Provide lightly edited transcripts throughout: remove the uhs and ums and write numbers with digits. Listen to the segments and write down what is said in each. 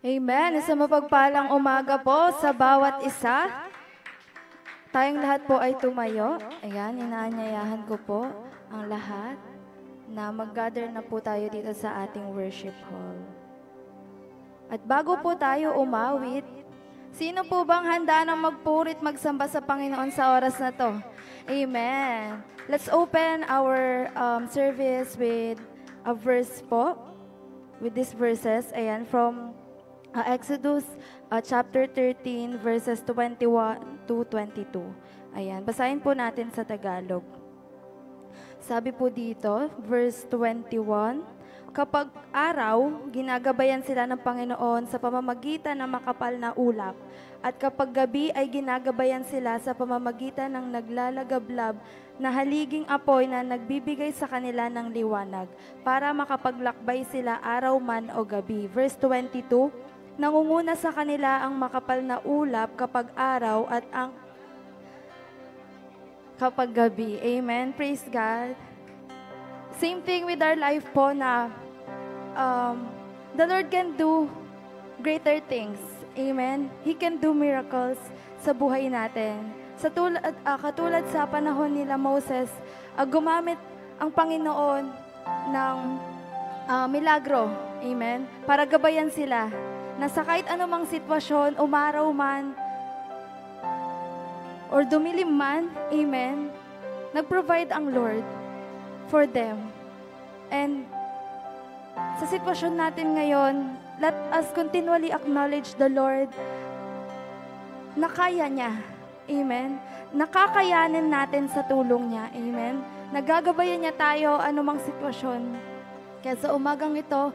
Amen. Sa mapagpalang umaga po sa bawat isa. Tayong lahat po ay tumayo. Ayan, inaanyayahan ko po ang lahat na mag-gather na po tayo dito sa ating worship hall. At bago po tayo umawit, sino po bang handa ng magpurit magsamba sa Panginoon sa oras na to? Amen. Let's open our service with a verse po. With these verses, ayan, from Exodus chapter 13 verses 21 to 22. Ayan, basahin po natin sa Tagalog. Sabi po dito, verse 21, kapag araw, ginagabayan sila ng Panginoon sa pamamagitan ng makapal na ulap. At kapag gabi ay ginagabayan sila sa pamamagitan ng naglalagablab na haliging apoy na nagbibigay sa kanila ng liwanag para makapaglakbay sila araw man o gabi. Verse 22, nangunguna sa kanila ang makapal na ulap kapag araw at ang kapag gabi. Amen. Praise God. Same thing with our life po na the Lord can do greater things. Amen. He can do miracles sa buhay natin. Katulad sa panahon nila Moses, gumamit ang Panginoon ng milagro. Amen. Para gabayan sila na sa kahit anumang sitwasyon, umaraw man, or dumilim man, amen, nag-provide ang Lord for them. And sa sitwasyon natin ngayon, let us continually acknowledge the Lord na kaya niya. Amen. Nakakayanin natin sa tulong niya. Amen. Nagagabayan niya tayo anumang sitwasyon. Kaya sa umagang ito,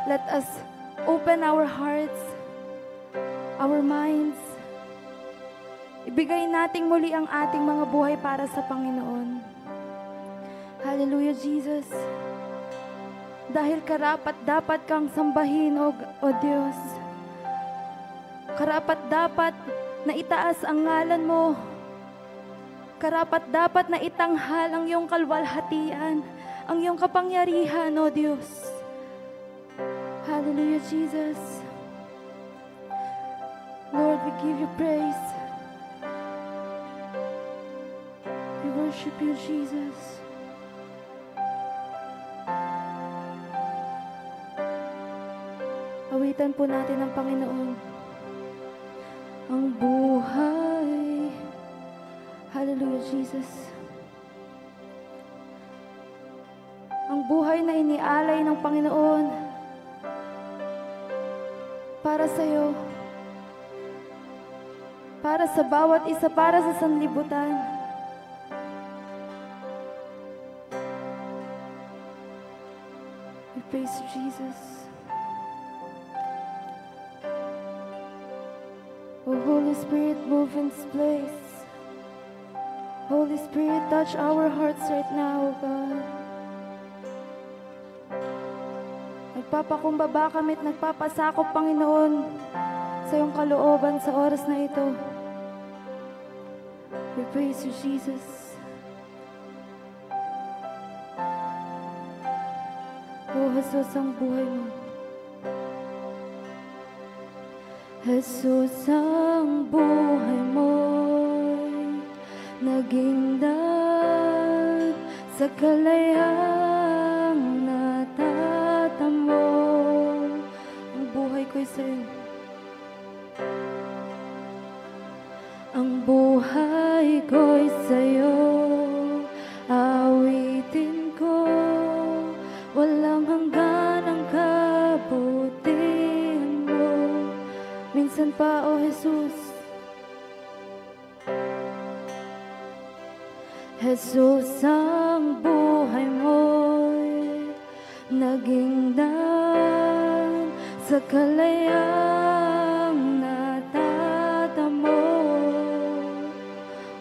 let us open our hearts, our minds. Ibigay nating muli ang ating mga buhay para sa Panginoon. Hallelujah, Jesus. Dahil karapat-dapat kang sambahin, O Diyos. Karapat-dapat na itaas ang ngalan mo. Karapat-dapat na itanghal ang iyong kalwalhatian, ang iyong kapangyarihan, O Diyos. Hallelujah, Jesus. Lord, we give you praise. We worship you, Jesus. Awitan po natin ang Panginoon. Ang buhay. Hallelujah, Jesus. Ang buhay na inialay ng Panginoon para sa iyo, para sa bawat isa, para sa sanlibutan. We praise you, Jesus. Oh, Holy Spirit, move in this place. Holy Spirit, touch our hearts right now, oh God. Nagpapakumbaba kami at nagpapasakop, Panginoon, sa iyong kalooban sa oras na ito. We praise you, Jesus. Oh, Jesus, ang buhay mo. Jesus, ang buhay mo'y naging daan sa kalayang natatamo. Ang buhay ko'y sa'yo. Ang buhay ko'y sa'yo, awitin ko, walang hanggan ang kabutihan mo. Minsan pa, O Jesus, Jesus, ang buhay mo'y naging daan sa kalayang natatamo.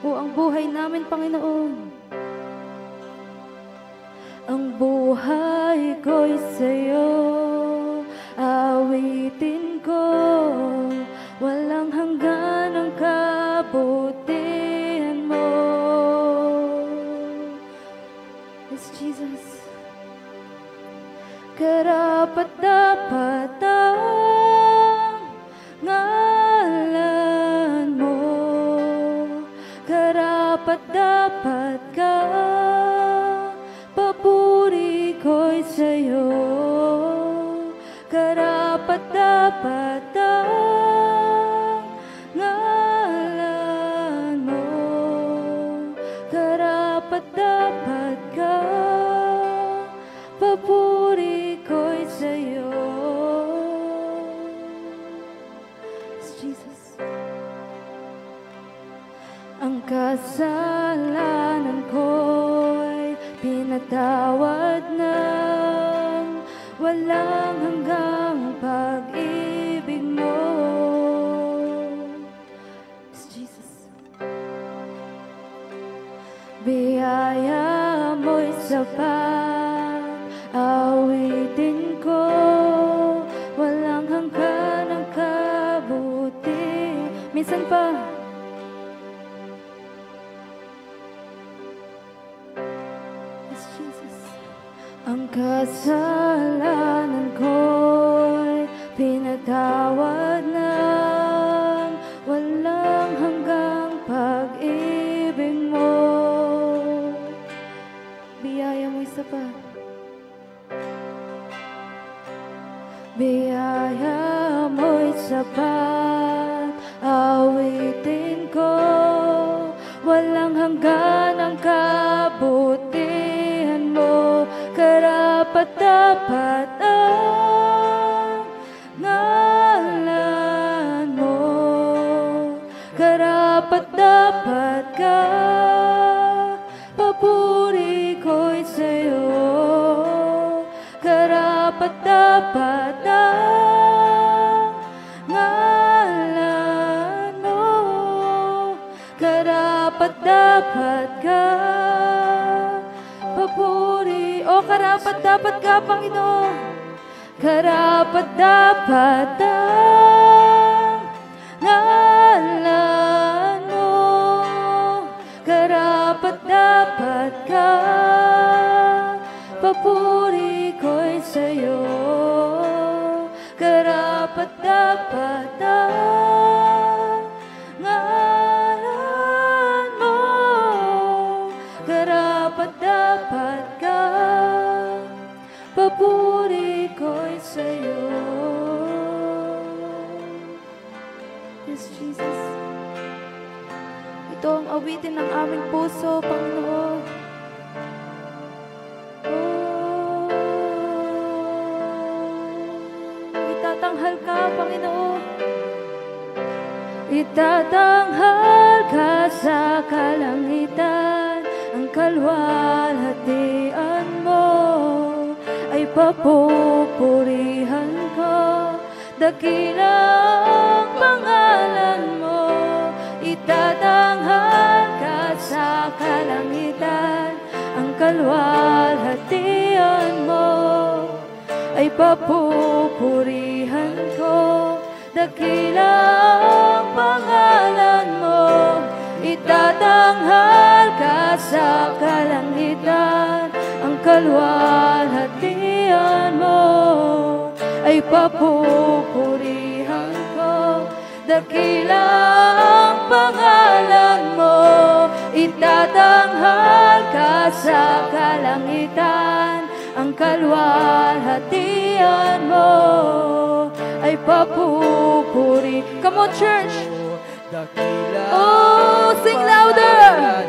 O ang buhay namin, Panginoon, ang buhay ko'y sa'yo, awitin ko, walang hanggan ang kabutihan mo. Yes, Jesus. karapat-dapat ang ngalan mo, karapat-dapat ka, papuri ko'y sa'yo, karapat-dapat ang ngalan mo, karapat-dapat ka, papuri ko'y sa'yo. Jesus. Ang kasalanan ko'y pinatawad ng walang hanggang pag-ibig mo. Jesus. Biyaya mo'y sapat, awitin ko, walang hanggan ang kabuti. Minsan pa, yes, Jesus. Ang kasalanan ko'y pinatawad ng walang hanggang pag-ibig mo. Biyaya mo'y sapat, biyaya mo'y sapat, awitin ko, walang hanggan ang kabutihan mo, karapat-dapat ang ngalan mo, karapat-dapat ka, papuri ko'y sa'yo, karapat-dapat ang ngalan mo, karapat-dapat ka, papuri. O karapat-dapat ka, Panginoon, karapat-dapat ang ngalan mo, karapat-dapat ka, papuri ko'y sa'yo, karapat-dapat ang ngalan mo, karapat-dapat ka, papuri ko'y sa'yo. Yes, Jesus. Ito ang awitin ng aming puso, Panginoon. Itatanghal ka, Panginoon. Itatanghal ka sa kalangitan, ang kalwalhatian mo ay papupurihan ko, dakila ang pangalan mo. Itatanghal ka sa kalangitan, ang kalwalhatian mo ay papupurihan ko, dakila ang pangalan mo. Itatanghal ka sa kalangitan, ang kalwalhatian mo ay papupurihan ko, dakila ang pangalan mo. Itatanghal ka sa kalangitan, ang kalwalhatian mo ay papupuri. Come on, church! Oh, sing louder!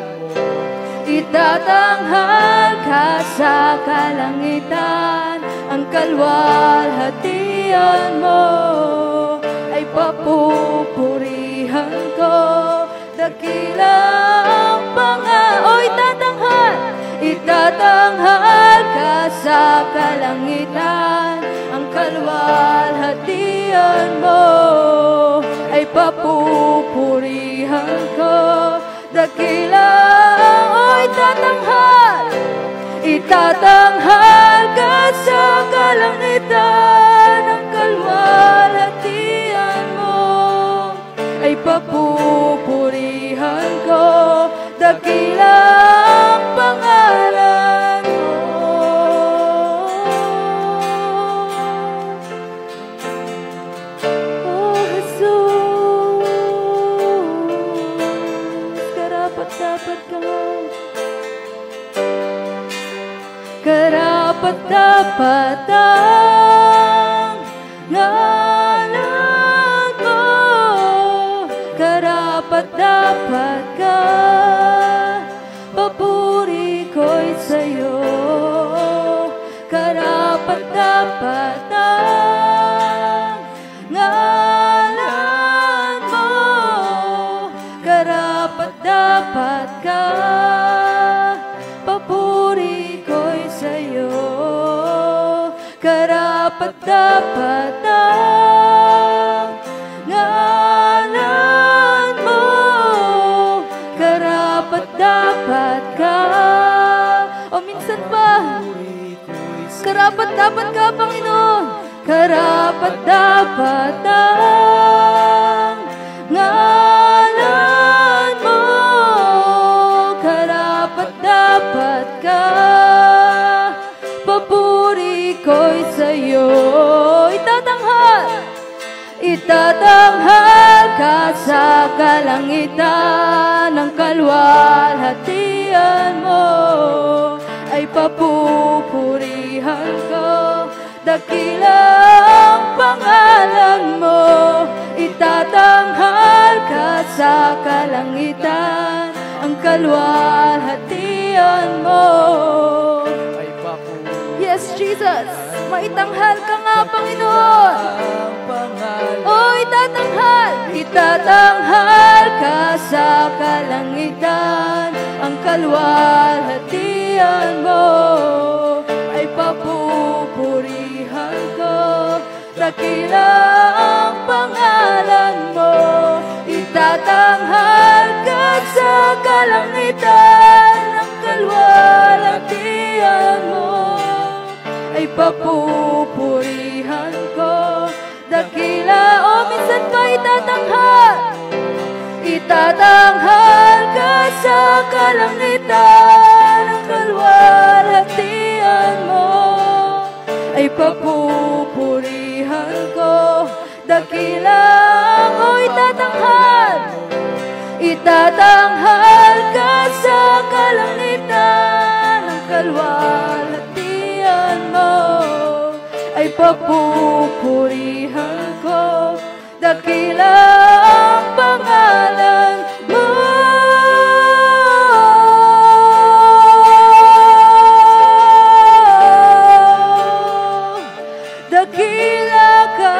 Itatanghal ka sa kalangitan, ang kalwalhatian mo ay papupurihan ko, dakila ang pangalan. Oh, itatanghal! Itatanghal ka sa kalangitan, ang kalwalhatian mo ay papupurihan ko, dakila. Oh, itatanghal! Itatanghal ka sa kalangitan, ang kalwalhatian mo ay papupurihan ko, dakila ang pangalan mo. karapat-dapat ka. Karapat-dapat ang ngalan mo. Karapat-dapat ka, papuri ko'y sa'yo. Karapat-dapat ang ngalan mo. Karapat-dapat ka, papuri ko'y sa'yo. Karapat-dapat ang ngalan mo. Karapat-dapat ka. O minsan pa, karapat-dapat ka, Panginoon. Karapat-dapat ang ngalan mo. Karapat-dapat ka, papuri ko'y sa'yo. Itatanghal ka sa kalangitan, ng kalwalhatian mo ay papupurihan ko. Dakilang pangalan mo, itatanghal ka sa kalangitan, ang kalwalhatian mo ay papupurihan. Yes, Jesus, maitanghal ka nga, Panginoon. O itatanghal, itatanghal ka sa kalangitan, ang kalwalhatian mo ay papupurihan ko. Dakilang pangalan mo, itatanghal ka sa kalangitan, ang kalwalhatian mo ay papupurihan ko. Dakila, o minsan pa itatanghal, itatanghal ka sa kalangitan, ang kalwalhatian mo ay papupurihan ko. Dakila, o itatanghal, itatanghal ka sa kalangitan, ang kalwalhatian mo ay papupurihan ko. Dakilang pangalan mo. Dakila ka.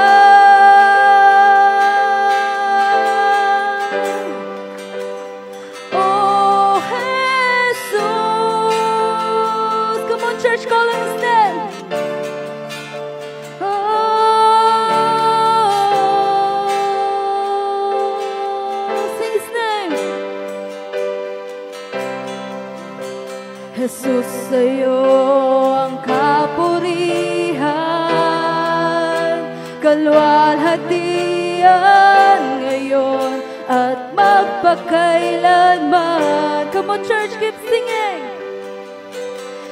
Oh, Jesus. Come on, church, call on His name. Jesus, sa'yo ang kapurihan, kalwalhatian ngayon at magpakailanman. Come on, church, keep singing.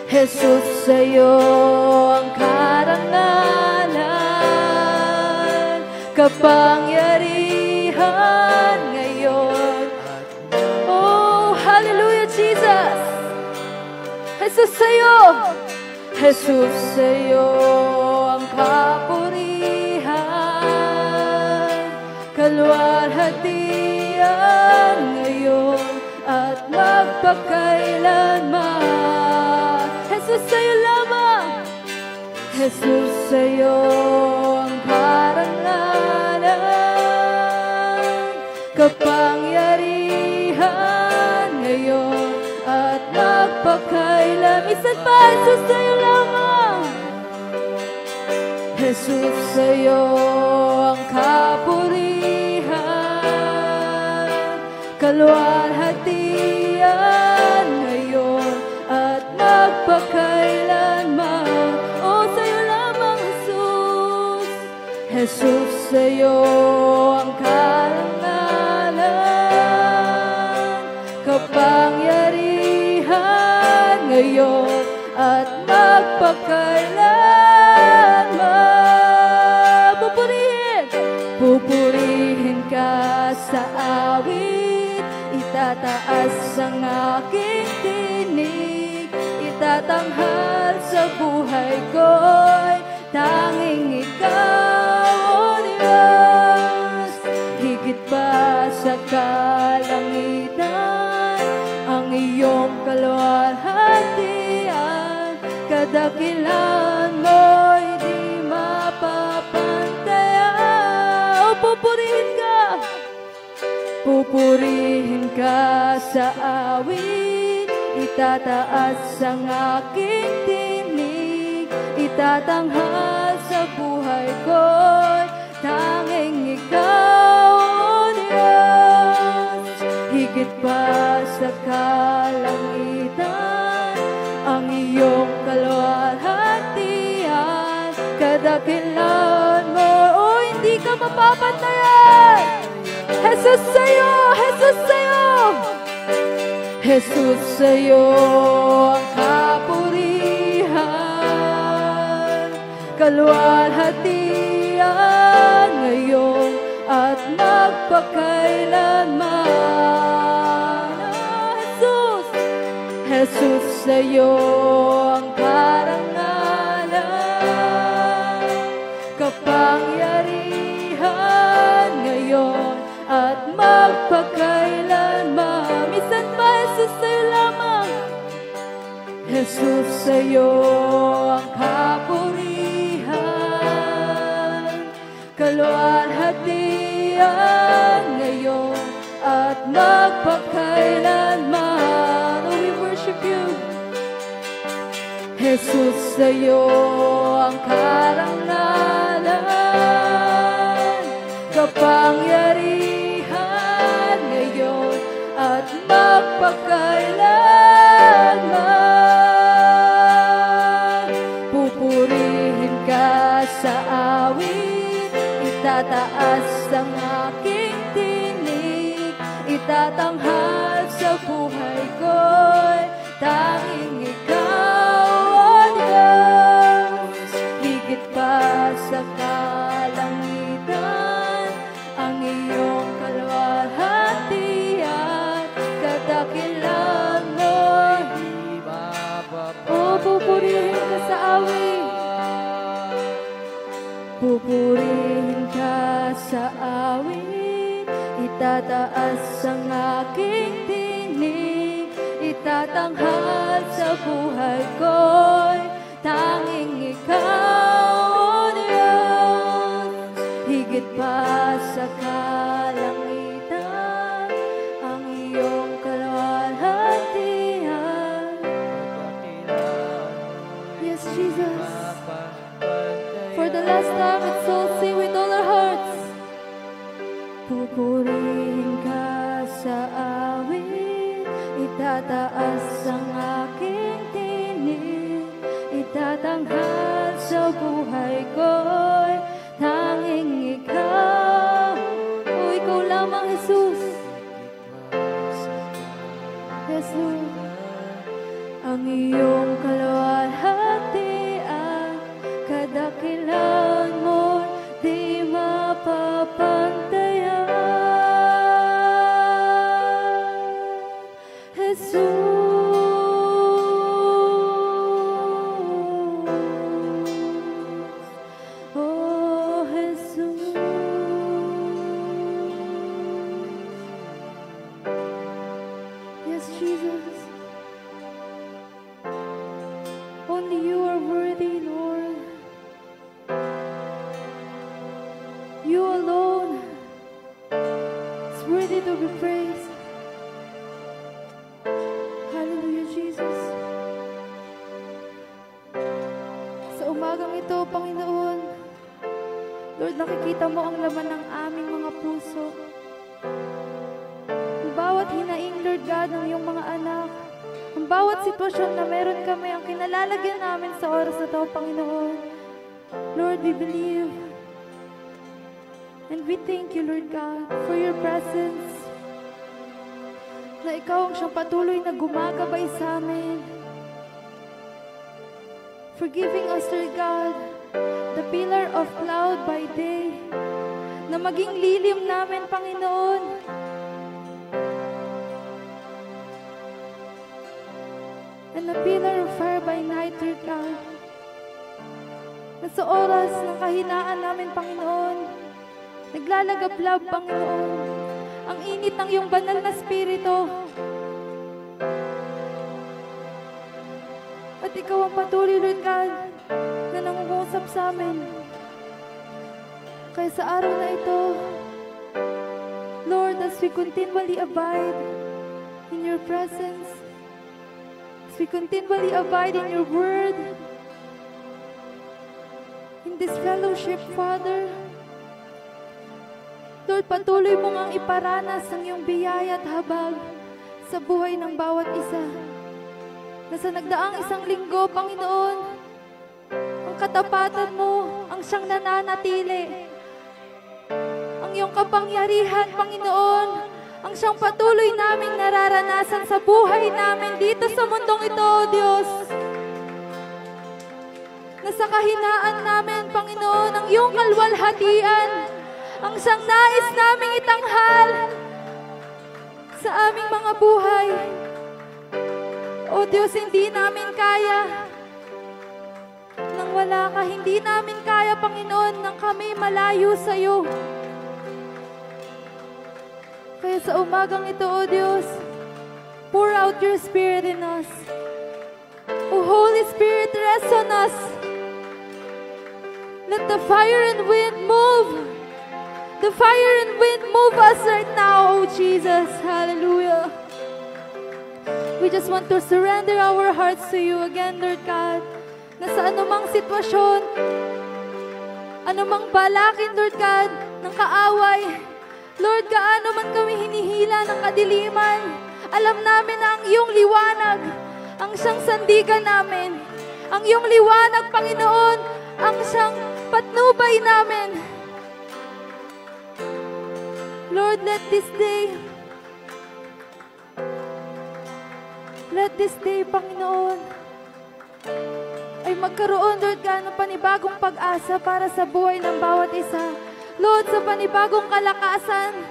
Jesus, sa'yo ang karangalan, kapangyarihan ngayon. Oh, hallelujah, Jesus. Jesus, sa'yo, Jesus, sa'yo ang kapurihan, kalwalhatian ngayon at magpakailanman. Jesus, sa'yo lamang. Jesus, sa'yo ang karangalan, kapangyarihan ngayon at magpakailan. Minsan pa, Jesus, sa'yo lamang. Jesus, sa'yo ang kapurihan, kalwalhatian ngayon at magpakailanman. O, sa'yo lamang, Jesus. Jesus, sa'yo ang karangalan, kapangyarihan ngayon at magpakailanman. Pupurihin ka sa awit, itataas ang aking tinig, itatanghal sa buhay ko'y tanging ikaw, O Diyos. Higit pa sa kalangitan, ang iyong kaluwalhatian, kadakilan mo'y di mapapantayan. O pupurihin ka, pupurihin ka sa awit, itataas ang aking tinig, itatanghal sa buhay ko'y tanging ikaw, O Diyos. Higit pa sa kalangitan, ang iyong kaluwalhatian, kadakilan mo, o hindi ka mapapantayan. Jesus sa'yo, Jesus sa'yo, Jesus sa'yo ang kapurihan, kaluwalhatian ngayon at magpakailanman. Jesus, Jesus sa'yo ang karangalan, kapangyarihan ngayon at magpakailanman. Minsan pa, Jesus sa'yo lamang. Jesus sa'yo ang kapurihan, kaluwalhatian ngayon at magpakailanman. Oh, we worship you. Jesus sa'yo ang karangalan, kapangyarihan ngayon at magpakailanman. Pupurihin ka sa awit, itataas ang aking tinig, itatanghal sa buhay ko'y tanging ikaw, O Diyos. Higit pa sa kalangitan, ang iyong kaluwalhatian, kadakilan mo'y o pupurihin ka sa awit, pupurihin ka sa awit, itataas ang aking tinig, itatanghal sa buhay ko'y tanging ikaw, O Diyos. Higit pa sa kalangitan, ang iyong kaluwalhatian. Yes, Jesus. For the last time, let's all sing with all our hearts. Pupurihin ka sa awit, itataas ang aking tinig, itatanghal sa buhay ko'y tanging ikaw. O ikaw lamang, Jesus. Yes, Lord. Ang iyong kaluwalhatian, kadakilan mo di mapapantayan. Jesus. Oh, Jesus. Yes, Jesus. Only you are worthy, Lord. You alone is worthy to be praised. Hallelujah, Jesus. Sa umagang ito, Panginoon, Lord, nakikita mo ang laman ng aming mga puso. Ang bawat hinaing, Lord God, ng iyong mga anak. Ang bawat sitwasyon na meron kami, ang kinalalagyan namin sa oras na ito, Panginoon. Lord, we believe. And we thank you, Lord God, for your presence. Na ikaw ang siyang patuloy na gumagabay sa amin. For giving us, Lord God, the pillar of cloud by day, na maging lilim namin, Panginoon. and a pillar of fire by night, Lord God. Na sa oras ng kahinaan namin, Panginoon, naglalagablab, Panginoon, ang init ng iyong banal na spirito. At ikaw ang patuloy, Lord God, na nangungusap sa amin. Kaya sa araw na ito, Lord, as we continually abide in your presence, as we continually abide in your word, in this fellowship, Father, Lord, patuloy mo ngang iparanas ang iyong biyaya at habag sa buhay ng bawat isa. Na sa nagdaang isang linggo, Panginoon, ang katapatan mo ang siyang nananatili. Ang iyong kapangyarihan, Panginoon, ang siyang patuloy naming nararanasan sa buhay namin dito sa mundong ito, O Diyos. Na sa kahinaan namin, Panginoon, ang iyong kalwalhatian, ang siyang nais naming itanghal sa aming mga buhay. O Diyos, hindi namin kaya nang wala ka. Hindi namin kaya, Panginoon, nang kami malayo sa iyo. Kaya sa umagang ito, O Diyos, pour out your Spirit in us. O Holy Spirit, rest on us. Let the fire and wind move. The fire and wind move us right now, O Jesus. Hallelujah. We just want to surrender our hearts to you again, Lord God. Na sa anumang sitwasyon, anumang balakin, Lord God, ng kaaway, Lord, gaano man kami hinihila ng kadiliman, alam namin na ang iyong liwanag, ang siyang sandigan namin. Ang iyong liwanag, Panginoon, ang siyang patnubay namin. Lord, let this day, Panginoon, ay magkaroon, Lord God, ng panibagong pag-asa para sa buhay ng bawat isa. Lord, sa panibagong kalakasan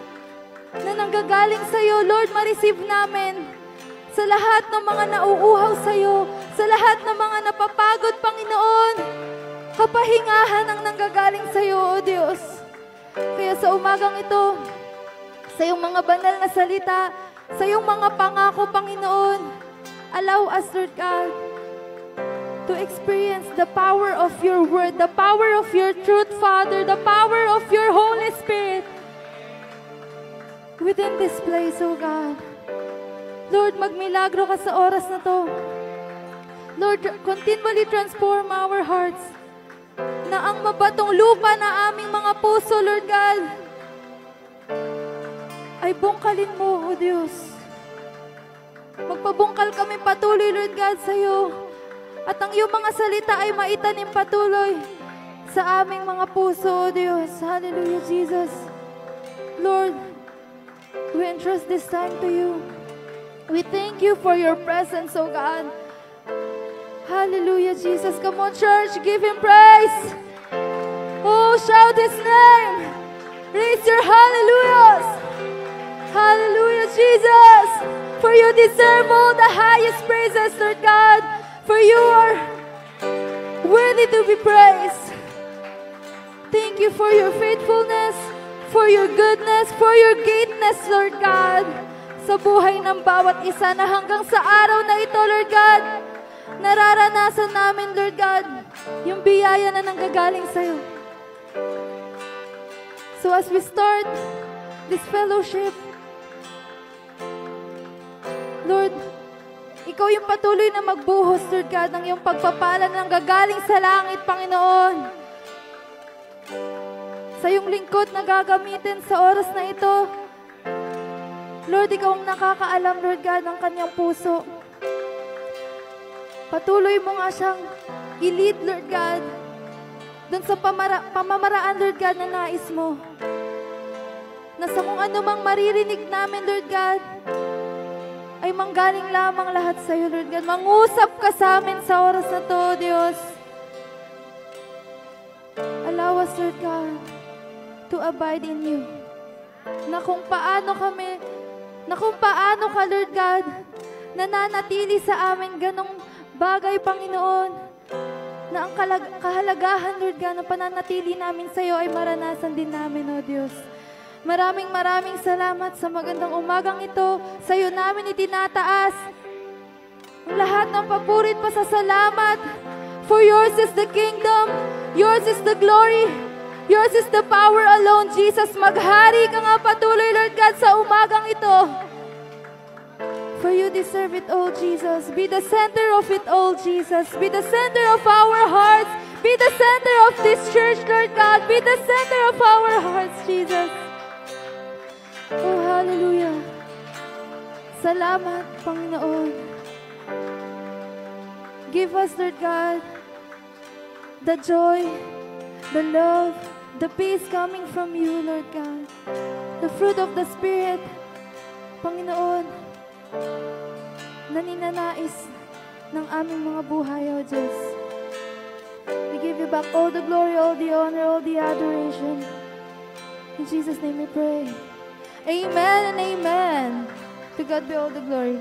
na nanggagaling sa iyo, Lord, ma-receive namin sa lahat ng mga nauuhaw sa iyo, sa lahat ng mga napapagod, Panginoon, kapahingahan ang nanggagaling sa iyo, O Diyos. Kaya sa umagang ito, sa iyong mga banal na salita, sa iyong mga pangako, Panginoon, allow us, Lord God, to experience the power of your word, the power of your truth, Father, the power of your Holy Spirit within this place, O God. Lord, magmilagro ka sa oras na to. Lord, continually transform our hearts na ang mabatong lupa na aming mga puso, Lord God, ay bungkalin mo, O Diyos. Magpabungkal kami patuloy, Lord God, sa iyo. At ang iyong mga salita ay maitanim patuloy sa aming mga puso, O Diyos. Hallelujah, Jesus. Lord, we entrust this time to you. We thank you for your presence, O God. Hallelujah, Jesus. Come on, church, give him praise. Oh, shout his name. Raise your hallelujahs. Hallelujah, Jesus. For you deserve all the highest praises, Lord God. For you are worthy to be praised. Thank you for your faithfulness, for your goodness, for your greatness, Lord God, sa buhay ng bawat isa na hanggang sa araw na ito, Lord God, nararanasan namin, Lord God, yung biyaya na nanggagaling sa'yo. So as we start this fellowship, Lord, ikaw yung patuloy na magbuhos, Lord God, ng iyong pagpapala na nanggagaling sa langit, Panginoon. Sa iyong lingkod na gagamitin sa oras na ito, Lord, ikaw ang nakakaalam, Lord God, ng kanyang puso. Patuloy mo nga siyang i-lead, Lord God, dun sa pamamaraan, Lord God, na nais mo. Na sa kung ano mang maririnig namin, Lord God, ay manggaling lamang lahat sa iyo, Lord God. Mangusap ka sa amin sa oras na to, Diyos. Allow us, Lord God, to abide in you. Na kung paano ka, Lord God, nananatili sa amin ganong bagay, Panginoon, na ang kahalagahan, Lord God, na pananatili namin sa iyo ay maranasan din namin, O Diyos. Maraming salamat sa magandang umagang ito. Sa iyo namin itinataas ang lahat ng papurit pa sa salamat. For yours is the kingdom, yours is the glory, yours is the power alone, Jesus. Maghari ka nga patuloy, Lord God, sa umagang ito. For you deserve it all, Jesus. Be the center of it all, Jesus. Be the center of our hearts. Be the center of this church, Lord God. Be the center of our hearts, Jesus. Oh, hallelujah. Salamat, Panginoon. Give us, Lord God, the joy, the love, the peace coming from you, Lord God. The fruit of the Spirit, Panginoon, na ninanais ng aming mga buhay, O Diyos. We give you back all the glory, all the honor, all the adoration. In Jesus' name we pray. Amen and amen. To God be all the glory.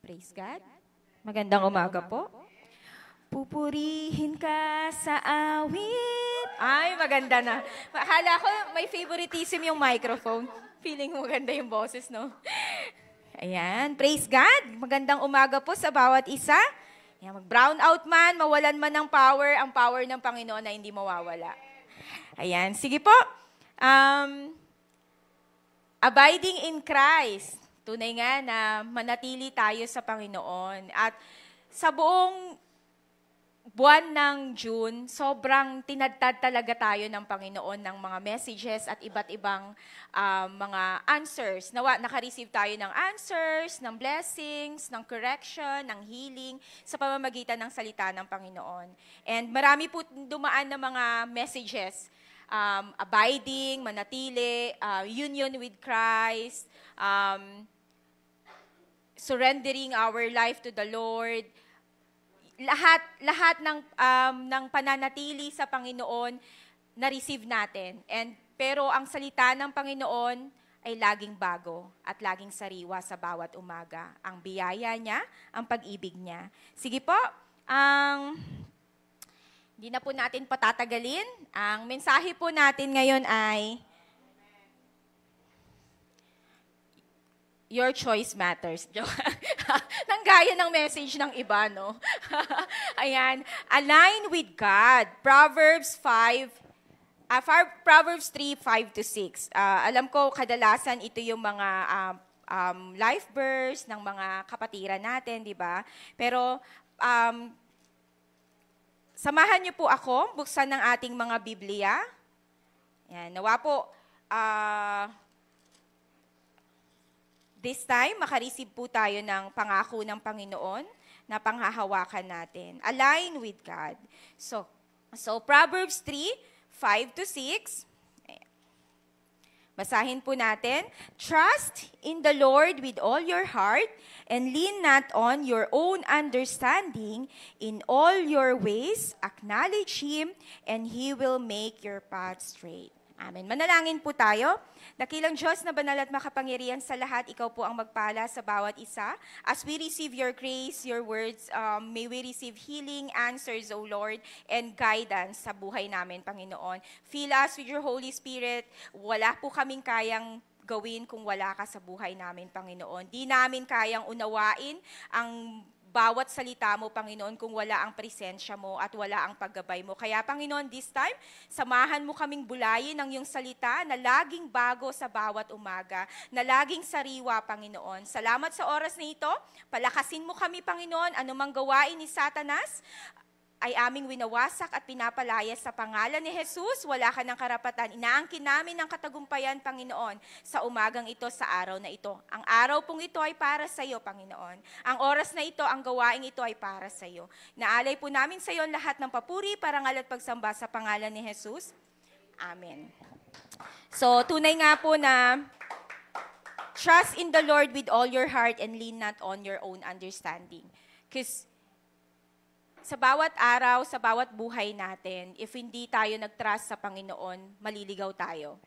Praise God. Magandang umaga po. Pupurihin ka sa awit. Ay, maganda na. Akala ko may favoritism yung microphone. Feeling maganda yung boses, no? Ayan, praise God. Magandang umaga po sa bawat isa. Ayan, mag-brown out man, mawalan man ng power, ang power ng Panginoon na hindi mawawala. Ayan, sige po. Abiding in Christ. Tunay nga na manatili tayo sa Panginoon. At sa buong buwan ng June, sobrang tinadtad talaga tayo ng Panginoon ng mga messages at iba't ibang mga answers. Naka-receive tayo ng answers, ng blessings, ng correction, ng healing sa pamamagitan ng salita ng Panginoon. And marami po dumaan na mga messages. Abiding, manatili, union with Christ, surrendering our life to the Lord. Lahat ng pananatili sa Panginoon na-receive natin. Pero ang salita ng Panginoon ay laging bago at laging sariwa sa bawat umaga. Ang biyaya niya, ang pag-ibig niya. Sige po, hindi na po natin patatagalin. Ang mensahe po natin ngayon ay Your choice matters. Nanggaya ng message ng iba, no? Ayan. Align with God. Proverbs 3, 5-6. Alam ko, kadalasan ito yung mga life verse ng mga kapatiran natin, di ba? Pero, samahan niyo po ako, buksan ng ating mga Biblia. Ayan. Nawa po, this time, makareceive po tayo ng pangako ng Panginoon na panghahawakan natin. Align with God. So Proverbs 3, 5-6. Basahin po natin. Trust in the Lord with all your heart and lean not on your own understanding. In all your ways, acknowledge Him and He will make your path straight. Amen. Manalangin po tayo. Dakilang Diyos na banal at makapangyarihan sa lahat, ikaw po ang magpala sa bawat isa. As we receive your grace, your words, may we receive healing, answers, O Lord, and guidance sa buhay namin, Panginoon. Fill us with your Holy Spirit. Wala po kaming kayang gawin kung wala ka sa buhay namin, Panginoon. Di namin kayang unawain ang bawat salita mo, Panginoon, kung wala ang presensya mo at wala ang paggabay mo. Kaya, Panginoon, this time, samahan mo kaming bulayin ang iyong salita na laging bago sa bawat umaga, na laging sariwa, Panginoon. Salamat sa oras na ito. Palakasin mo kami, Panginoon, anumang gawain ni Satanas ay aming winawasak at pinapalaya sa pangalan ni Jesus. Wala ka ng karapatan. Inaangkin namin ang katagumpayan, Panginoon, sa umagang ito, sa araw na ito. Ang araw pong ito ay para sa iyo, Panginoon. Ang oras na ito, ang gawaing ito ay para sa iyo. Naalay po namin sa iyo lahat ng papuri, parangal at pagsamba sa pangalan ni Jesus. Amen. So, tunay nga po na trust in the Lord with all your heart and lean not on your own understanding. Because sa bawat araw, sa bawat buhay natin, if hindi tayo nag-trust sa Panginoon, maliligaw tayo.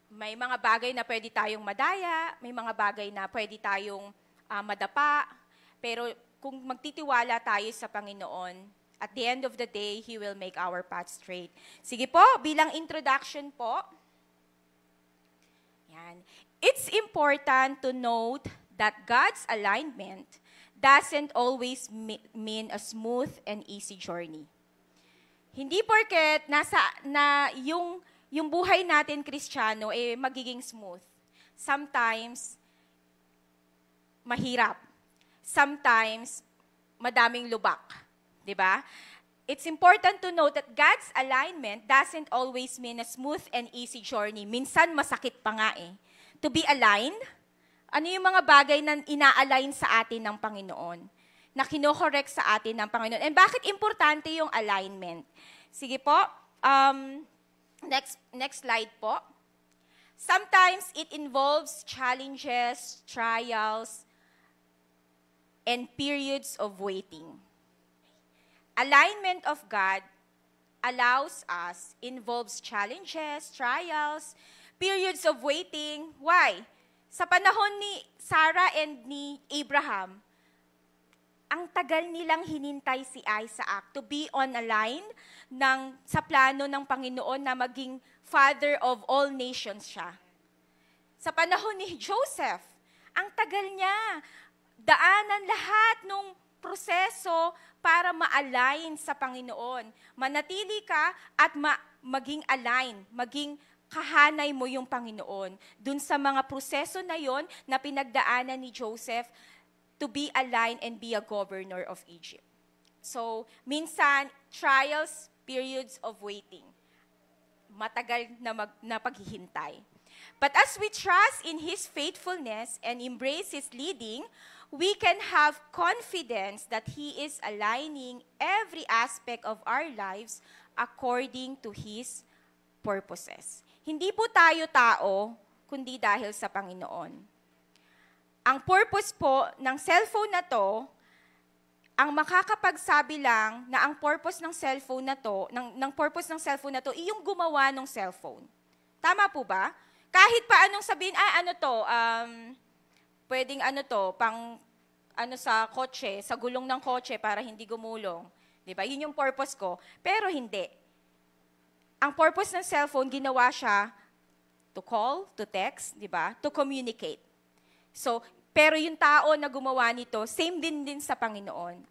May mga bagay na pwede tayong madaya, may mga bagay na pwede tayong madapa, pero kung magtitiwala tayo sa Panginoon, at the end of the day, He will make our path straight. Sige po, bilang introduction po, yan. It's important to note that God's alignment doesn't always mean a smooth and easy journey. Hindi porket yung buhay natin Kristiyano magiging smooth. Sometimes mahirap. Sometimes madaming lubak, 'di ba? It's important to note that God's alignment doesn't always mean a smooth and easy journey. Minsan masakit pa nga eh. To be aligned, ano yung mga bagay na ina-align sa atin ng Panginoon? Na kino-correct sa atin ng Panginoon? And bakit importante yung alignment? Sige po, next slide po. Sometimes it involves challenges, trials, and periods of waiting. Alignment of God allows us, involves challenges, trials, periods of waiting. Why? Sa panahon ni Sarah and ni Abraham, ang tagal nilang hinintay si Isaac to be on a line sa plano ng Panginoon na maging father of all nations siya. Sa panahon ni Joseph, ang tagal niya, daanan lahat ng proseso para ma-align sa Panginoon. Manatili ka at maging align, maging kahanay mo yung Panginoon. Dun sa mga proseso na yon na pinagdaanan ni Joseph to be aligned and be a governor of Egypt. So, minsan, trials, periods of waiting. Matagal na paghihintay. But as we trust in His faithfulness and embrace His leading, we can have confidence that He is aligning every aspect of our lives according to His purposes. Hindi po tayo tao, kundi dahil sa Panginoon. Ang purpose po ng cellphone na to, ang makakapagsabi lang na ang purpose ng cellphone na to, ng purpose ng cellphone na to, yung gumawa ng cellphone. Tama po ba? Kahit pa anong sabihin, pwedeng pang sa kotse, sa gulong ng kotse para hindi gumulong. Diba? Yun yung purpose ko. Pero hindi. Ang purpose ng cellphone, ginawa siya to call, to text, di ba? To communicate. So, pero yung tao na gumawa nito, same din sa Panginoon.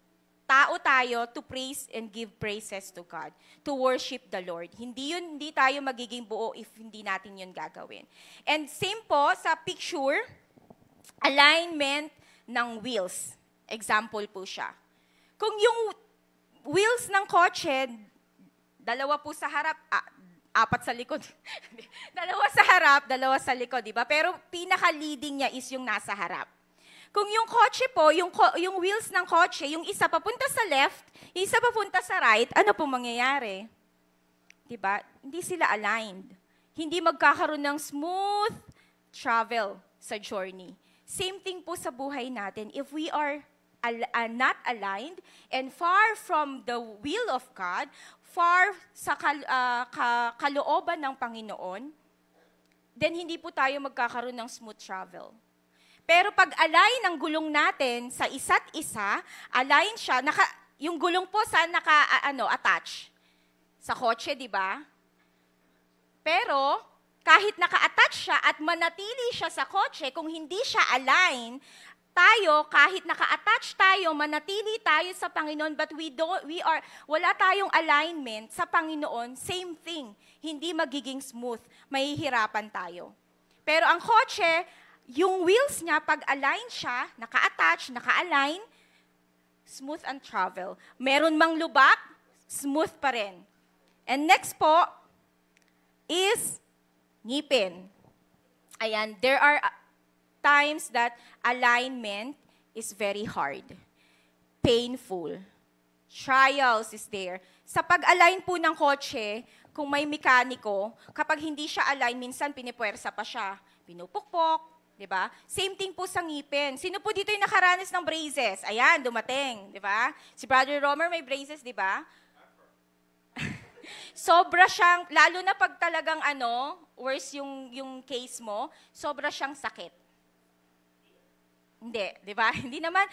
Tao tayo to praise and give praises to God, to worship the Lord. Hindi tayo magiging buo if hindi natin yun gagawin. And same po sa picture, alignment ng wheels. Example po siya. Kung yung wheels ng kotse, dalawa po sa harap, apat sa likod. Dalawa sa harap, dalawa sa likod, di ba? Pero pinaka-leading niya is yung nasa harap. Kung yung kotse po, yung wheels ng kotse, yung isa papunta sa left, yung isa papunta sa right, ano po mangyayari? Di ba? Hindi sila aligned. hindi magkakaroon ng smooth travel sa journey. Same thing po sa buhay natin. If we are not aligned and far from the will of God, far sa kalooban ng Panginoon, then hindi po tayo magkakaroon ng smooth travel. Pero pag align ang gulong natin sa isa't isa, align siya, yung gulong po saan attach? Sa kotse, di ba? Pero, kahit naka-attach siya at manatili siya sa kotse, kung hindi siya align, tayo, kahit naka-attach tayo, manatili tayo sa Panginoon, but wala tayong alignment sa Panginoon, same thing. Hindi magiging smooth. Mahihirapan tayo. Pero ang kotse, yung wheels niya, pag align siya, naka-attach, naka-align, smooth ang travel. Meron mang lubak, smooth pa rin. And next po is ngipin. Ayan, there are times that alignment is very hard, painful. Trials is there. Sa pag-align po ng kotse, kung may mekaniko, kapag hindi siya align, minsan pinipuwersa pa siya. Pinupukpok, di ba? Same thing po sa ngipin. Sino po dito yung nakaranas ng braces? Ayan, dumating, di ba? Si Brother Romer may braces, di ba? Sobra siyang, lalo na pag talagang worse yung case mo, sobra siyang sakit. Hindi, di ba? Hindi naman,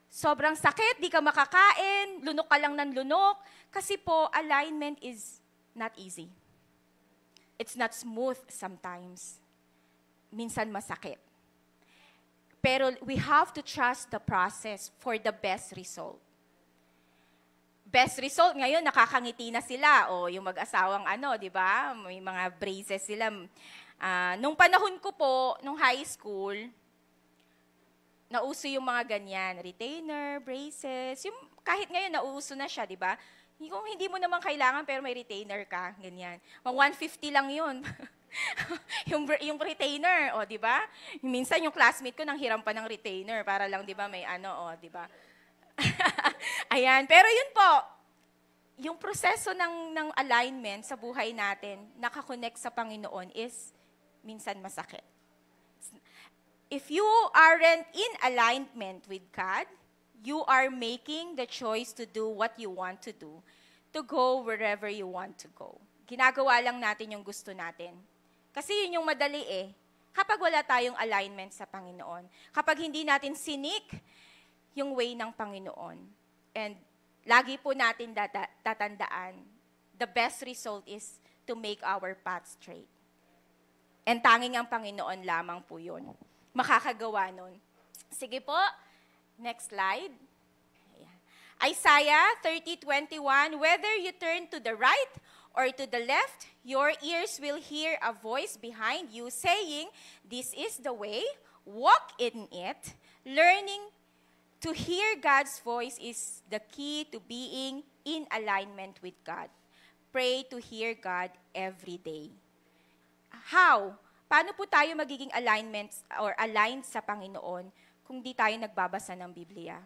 sobrang sakit, di ka makakain, lunok ka lang ng lunok. Kasi po, alignment is not easy. It's not smooth sometimes. Minsan masakit. Pero we have to trust the process for the best result. Best result, ngayon, nakakangiti na sila. O, yung mag-asawang di ba? May mga braces sila. Nung panahon ko po, nung high school, nauso yung mga ganyan. Retainer, braces. Yung, kahit ngayon, nauso na siya, di ba? Kung hindi mo naman kailangan, pero may retainer ka, ganyan. Mga 150 lang yun. yung retainer, di ba? Minsan, yung classmate ko, nang hiram pa ng retainer, para lang, di ba, may di ba? Ayan. Pero yun po, yung proseso ng alignment sa buhay natin, nakakonect sa Panginoon is minsan masakit. If you aren't in alignment with God, you are making the choice to do what you want to do, to go wherever you want to go. Ginagawa lang natin yung gusto natin. Kasi yun yung madali kapag wala tayong alignment sa Panginoon. Kapag hindi natin sinik yung way ng Panginoon. And lagi po natin tatandaan, the best result is to make our path straight. And tanging ang Panginoon lamang po yun. Makakagawa nun. Sige po, next slide. Ayan. Isaiah 30:21, whether you turn to the right or to the left, your ears will hear a voice behind you saying, this is the way, walk in it. Learning to hear God's voice is the key to being in alignment with God. Pray to hear God every day. How? Paano po tayo magiging aligned sa Panginoon kung di tayo nagbabasa ng Biblia?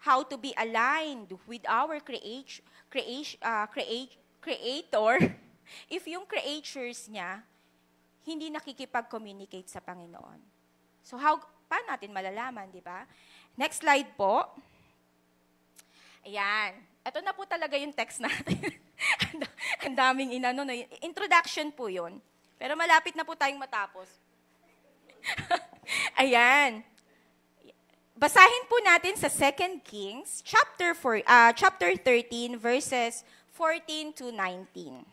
How to be aligned with our Creator if yung creatures niya hindi nakikipag-communicate sa Panginoon. So paano natin malalaman, di ba? Next slide po. Ayan. Ito na po talaga yung text natin. Ang daming introduction po yun. Pero malapit na po tayong matapos. Ayan. Basahin po natin sa 2 Kings, chapter 13, verses 14 to 19.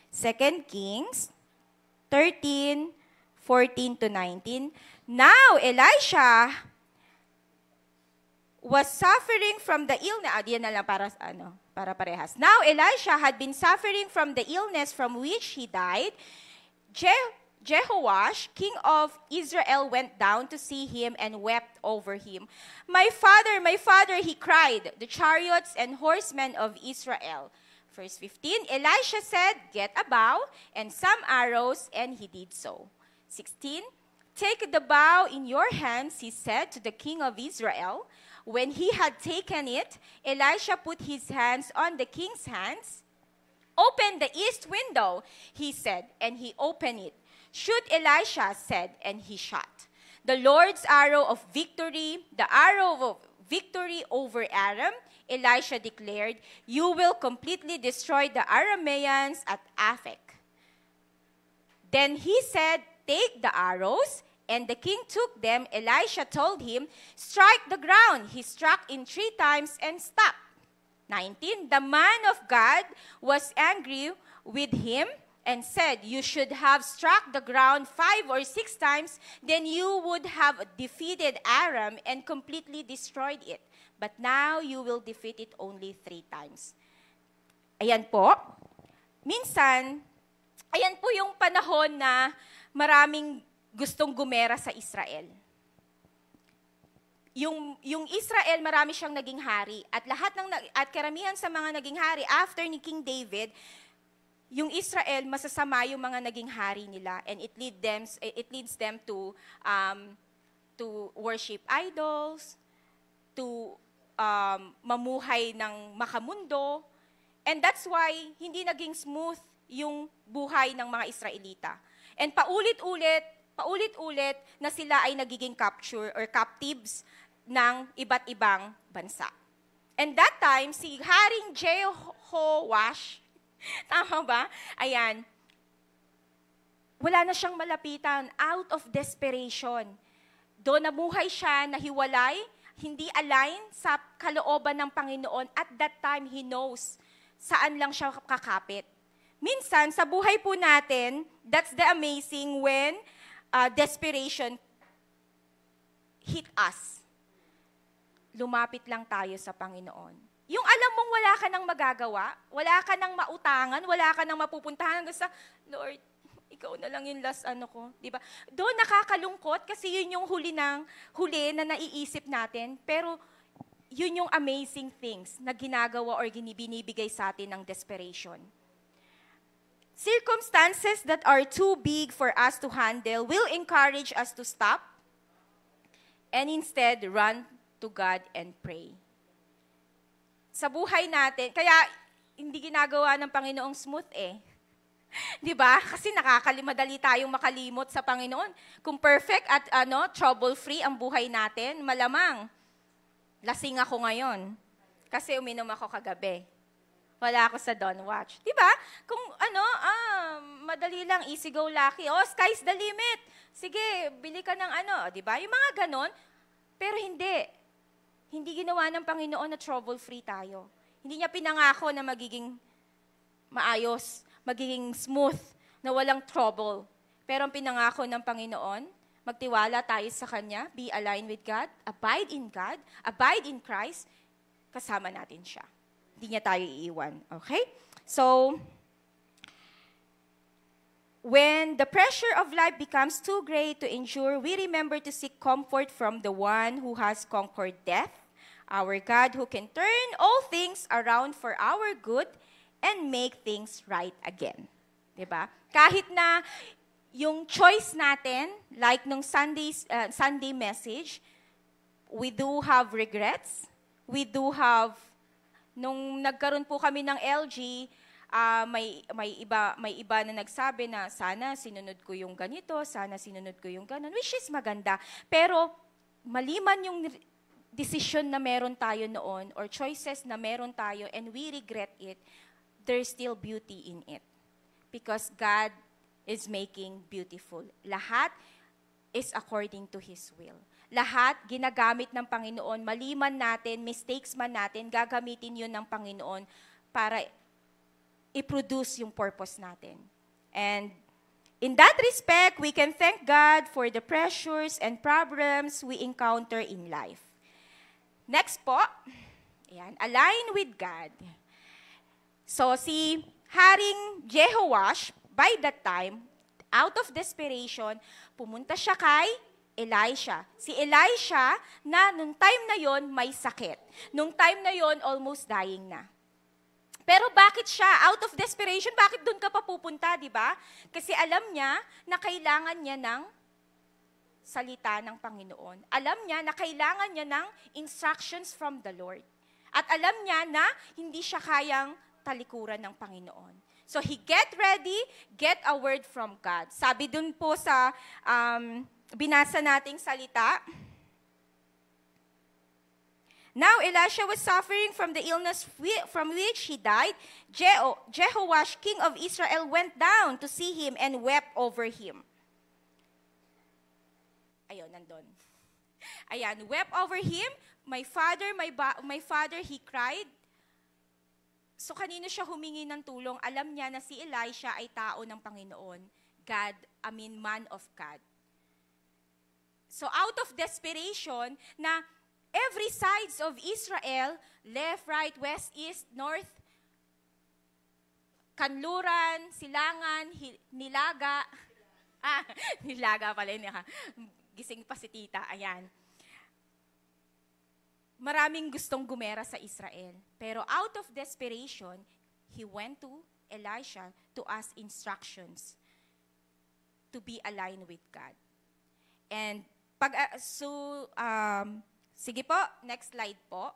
2 Kings 13, 14 to 19. Now, Elisha was suffering from the illness. Diyan na lang para parehas. Now, Elisha had been suffering from the illness from which he died. Jehoash, king of Israel, went down to see him and wept over him. My father, he cried, the chariots and horsemen of Israel. Verse 15, Elisha said, get a bow and some arrows, and he did so. 16, take the bow in your hands, he said to the king of Israel. When he had taken it, Elisha put his hands on the king's hands. Open the east window, he said, and he opened it. Shoot, Elisha said, and he shot. The Lord's arrow of victory, the arrow of victory over Aram, Elisha declared, you will completely destroy the Arameans at Aphek. Then he said, take the arrows, and the king took them. Elisha told him, strike the ground. He struck in 3 times and stopped. 19, the man of God was angry with him and said, you should have struck the ground 5 or 6 times, then you would have defeated Aram and completely destroyed it. But now you will defeat it only 3 times. Ayan po. Minsan, ayan po yung panahon na maraming gustong gumera sa Israel. Yung Israel, marami siyang naging hari. At karamihan sa mga naging hari, after ni King David, yung Israel, masasama yung mga naging hari nila, and it leads them to worship idols, to mamuhay ng makamundo, and that's why hindi naging smooth yung buhay ng mga Israelita. And paulit-ulit na sila ay nagiging capture or captives ng iba't ibang bansa. And that time, si Haring Jehoash, tama ba? Ayan. Wala na siyang malapitan, out of desperation. Doon namuhay siya, nahiwalay, hindi align sa kalooban ng Panginoon. At that time, he knows saan lang siya kakapit. Minsan, sa buhay po natin, that's the amazing when desperation hit us. Lumapit lang tayo sa Panginoon. Yung alam mong wala ka nang magagawa, wala ka nang mautangan, wala ka nang mapupuntahan hanggang sa, Lord, ikaw na lang yung last ko. Diba? Doon nakakalungkot kasi yun yung huli na naiisip natin. Pero yun yung amazing things na ginagawa or binibigay sa atin ng desperation. Circumstances that are too big for us to handle will encourage us to stop and instead run to God and pray. Sa buhay natin, kaya hindi ginagawa ng Panginoong smooth eh. 'Di ba? Kasi madali tayong makalimot sa Panginoon. Kung perfect at trouble-free ang buhay natin, malamang lasing ako ngayon. Kasi uminom ako kagabi. Wala ako sa Dawn Watch. 'Di ba? Kung madali lang, easy go lucky. Oh, sky's the limit. Sige, bili ka ng 'di ba? Yung mga ganon. Pero hindi. Hindi ginawa ng Panginoon na trouble-free tayo. Hindi niya pinangako na magiging maayos, magiging smooth, na walang trouble. Pero ang pinangako ng Panginoon, magtiwala tayo sa Kanya, be aligned with God, abide in Christ, kasama natin siya. Hindi niya tayo iiwan. Okay? So, when the pressure of life becomes too great to endure, we remember to seek comfort from the one who has conquered death, our God who can turn all things around for our good and make things right again. Diba? Kahit na yung choice natin, like nung Sunday message, we do have regrets. We do have, nung nagkaroon po kami ng LG, may iba na nagsabi na sana sinunod ko yung ganito, sana sinunod ko yung ganon, which is maganda. Pero maliman yung decision na meron tayo noon or choices na meron tayo and we regret it, there's still beauty in it. Because God is making beautiful. Lahat is according to His will. Lahat ginagamit ng Panginoon, maliman natin, mistakes man natin, gagamitin yun ng Panginoon para i-produce yung purpose natin. And in that respect, we can thank God for the pressures and problems we encounter in life. Next po, ayan, align with God. So si Haring Jehoash, by that time, out of desperation, pumunta siya kay Elisha. Si Elisha na nung time na yon may sakit. Nung time na yon almost dying na. Pero bakit siya, out of desperation, bakit doon ka pa pupunta, di ba? Kasi alam niya na kailangan niya ng salita ng Panginoon. Alam niya na kailangan niya ng instructions from the Lord. At alam niya na hindi siya kayang talikuran ng Panginoon. So he get ready, get a word from God. Sabi dun po sa binasa nating salita, now Elisha was suffering from the illness from which he died. Jehoash, king of Israel, went down to see him and wept over him. Ayun, nandun. Ayan, wept over him. My father, he cried. So kanino siya humingi ng tulong? Alam niya na si Elisha ay tao ng Panginoon. Man of God. So out of desperation, na every sides of Israel, left, right, west, east, north, kanluran, silangan, nilaga. Nilaga pala yun. Gising pa si tita. Ayan. Maraming gustong gumera sa Israel. Pero out of desperation, he went to Elisha to ask instructions to be aligned with God. And sige po, next slide po.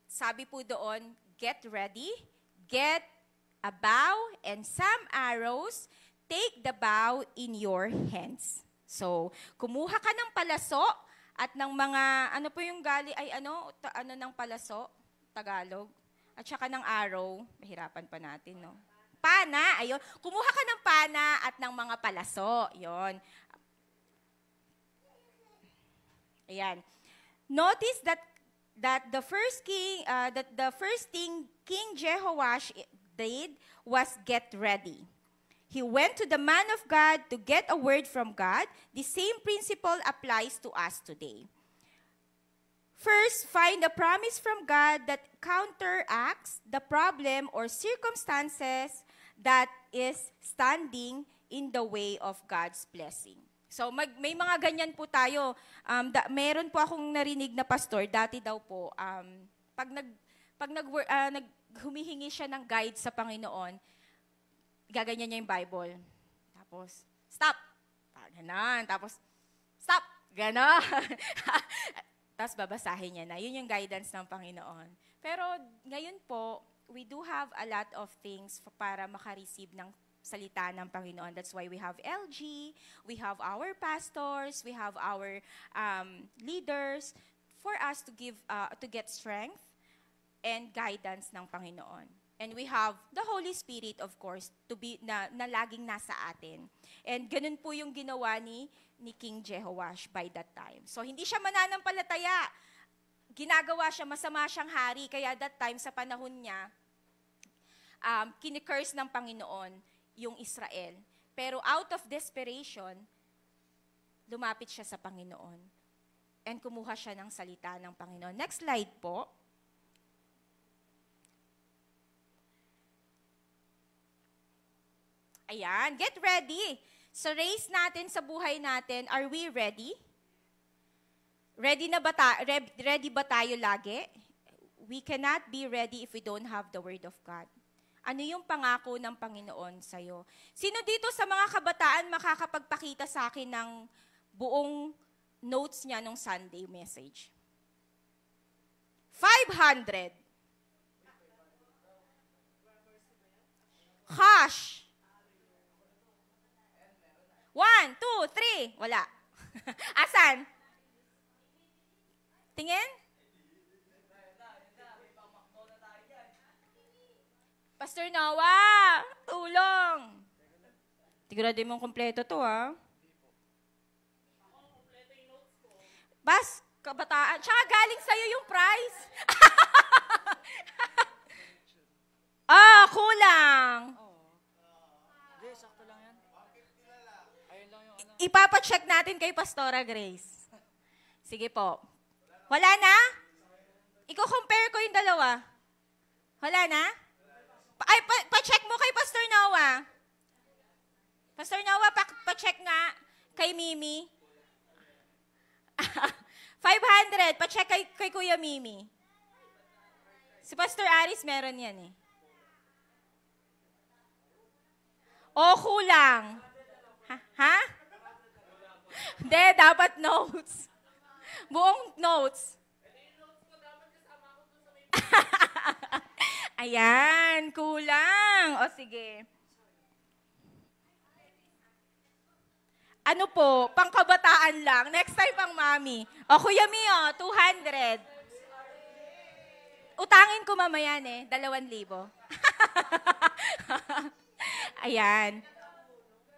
Sabi po doon, get ready, get a bow and some arrows, take the bow in your hands. So, kumuha ka ng palaso at ng mga, ano po yung ano ng palaso? Tagalog. At saka ng arrow. Mahirapan pa natin, no? Pana, ayun. Kumuha ka ng pana at ng mga palaso. Yon. Ayan. Notice that the first thing King Jehoash did was get ready. He went to the man of God to get a word from God. The same principle applies to us today. First, find a promise from God that counteracts the problem or circumstances that is standing in the way of God's blessing. So may mga ganyan po tayo. Meron po akong narinig na pastor, dati daw po, pag humihingi siya ng guide sa Panginoon, gaganyan niya yung Bible. Tapos, stop. Ganon. Tapos, stop. Ganon. Tapos babasahin niya na. Yun yung guidance ng Panginoon. Pero ngayon po, we do have a lot of things para makareceive ng salita ng Panginoon. That's why we have LG, we have our pastors, we have our leaders for us to get strength and guidance ng Panginoon. And we have the Holy Spirit, of course, to be na laging nasa atin. And ganun po yung ginawa ni King Jehoash by that time. So hindi siya mananampalataya. Ginagawa siya, masama siyang hari. Kaya that time, sa panahon niya, kinikurse ng Panginoon yung Israel. Pero out of desperation, lumapit siya sa Panginoon. And kumuha siya ng salita ng Panginoon. Next slide po. Ayan, get ready. Sa race natin, sa buhay natin, are we ready? Ready ba tayo lagi? We cannot be ready if we don't have the Word of God. Ano yung pangako ng Panginoon sa'yo? Sino dito sa mga kabataan makakapagpakita sa akin ng buong notes niya nung Sunday message? 500. Hush! 1, 2, 3. Wala. Asan? Tingin? Pastor Noah, tulong. Tiguraduhin mong kompleto to, ha? Bas, kabataan. Tsaka galing sa'yo yung prize. Kulang. Hindi, sakto lang yan. Ayun lang yung ano. Ipapacheck natin kay Pastora Grace. Sige po. Wala na? Iko-compare ko yung dalawa. Wala na? Pa-check mo kay Pastor Noah. Pastor Noah, pa-check nga kay Mimi. 500, pa-check kay Kuya Mimi. Si Pastor Aris meron yan eh. O, kulang. Ha? Hindi, dapat notes. Buong notes. Ayan, kulang. O sige. Ano po, pangkabataan lang. Next time pang mami. O Kuya Mio, 200. Utangin ko mamaya 2,000. Ayan.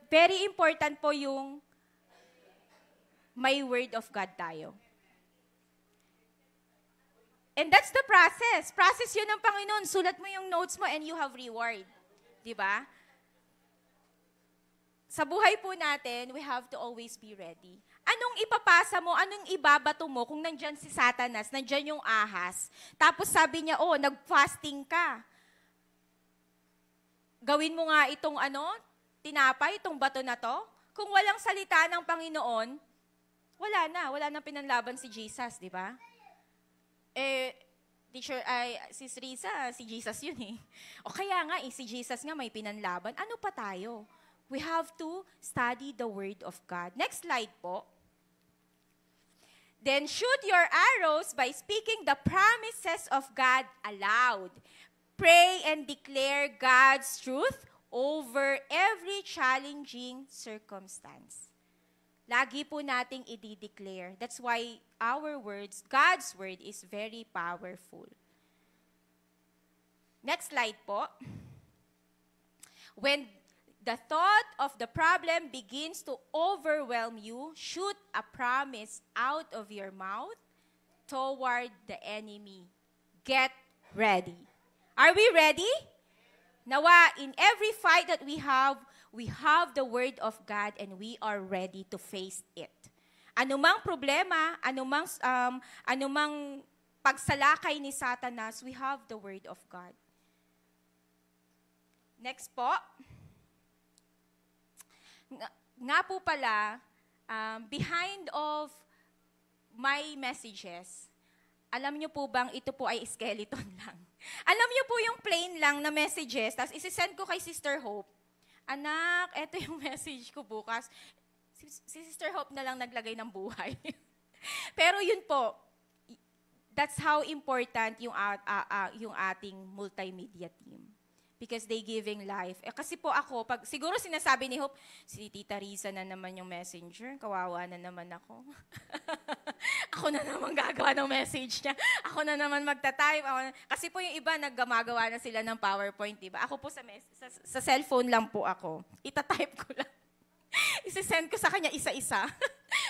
Very important po yung may word of God tayo. And that's the process. Process yun ng Panginoon. Sulat mo yung notes mo and you have reward. Diba? Sa buhay po natin, we have to always be ready. Anong ipapasa mo, anong ibabato mo kung nandyan si Satanas, nandyan yung ahas. Tapos sabi niya, nag-fasting ka. Gawin mo nga itong tinapay, itong bato na to. Kung walang salita ng Panginoon, wala na pinanlaban si Jesus, di ba? Teacher, Sis Risa, si Jesus yun eh. O kaya nga, si Jesus nga may pinanlaban. Ano pa tayo? We have to study the Word of God. Next slide po. Then shoot your arrows by speaking the promises of God aloud. Pray and declare God's truth over every challenging circumstance. Lagi po nating i-declare. That's why our words, God's Word is very powerful. Next slide po. When the thought of the problem begins to overwhelm you, shoot a promise out of your mouth toward the enemy. Get ready. Are we ready? Nawa, in every fight that we have the Word of God and we are ready to face it. Anumang problema, anumang pagsalakay ni Satanas, we have the Word of God. Next po. Nga po pala, behind of my messages, alam niyo po bang ito po ay skeleton lang? Alam niyo po yung plain lang na messages, tapos isi-send ko kay Sister Hope. Anak, eto yung message ko bukas. Si Sister Hope na lang naglagay ng buhay. Pero yun po, that's how important yung ating multimedia team. Because they giving life. Kasi po ako, siguro sinasabi ni Hope, si Tita Risa na naman yung messenger, kawawa na naman ako. Ako na naman gagawa ng message niya. Ako na naman magta-type. Kasi po yung iba, naggumagawa na sila ng PowerPoint, diba? Ako po sa cellphone lang po ako. Ita-type ko lang. Isi-send ko sa kanya isa-isa.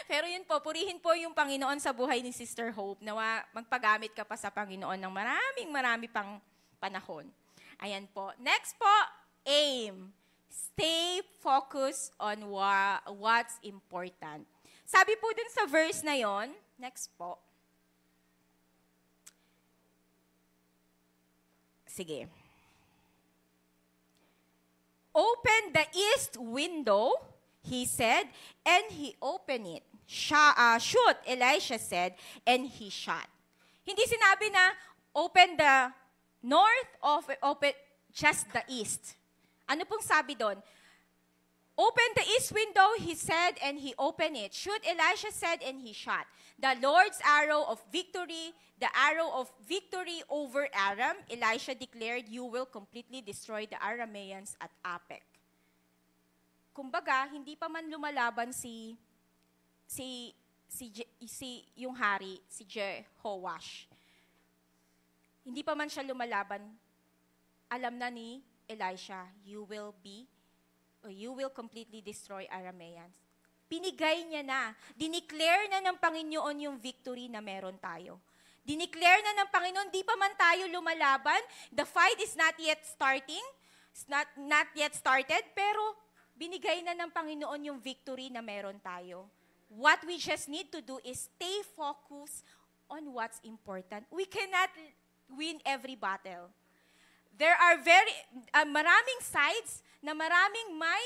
Pero yun po, purihin po yung Panginoon sa buhay ni Sister Hope. Nawa, magpagamit ka pa sa Panginoon ng marami pang panahon. Ayan po. Next po, aim. Stay focused on what's important. Sabi po dun sa verse na yon, next po. Sige. Open the east window, he said, and he opened it. Shoot, Elisha said, and he shot. Hindi sinabi na open the north of open just the east. Ano pong sabi doon? Open the east window, he said, and he opened it. Shoot, Elisha said, and he shot. The Lord's arrow of victory, the arrow of victory over Aram, Elisha declared, you will completely destroy the Arameans at Apec. Kumbaga, hindi pa man lumalaban yung hari, si Jehoash. Hindi pa man siya lumalaban, alam na ni Elisha, you will completely destroy Arameans. Pinigay niya na. Dineclare na ng Panginoon yung victory na meron tayo. Dineclare na ng Panginoon, di pa man tayo lumalaban, the fight is not yet starting, it's not yet started, pero binigay na ng Panginoon yung victory na meron tayo. What we just need to do is stay focused on what's important. We cannot win every battle. There are maraming sides na maraming may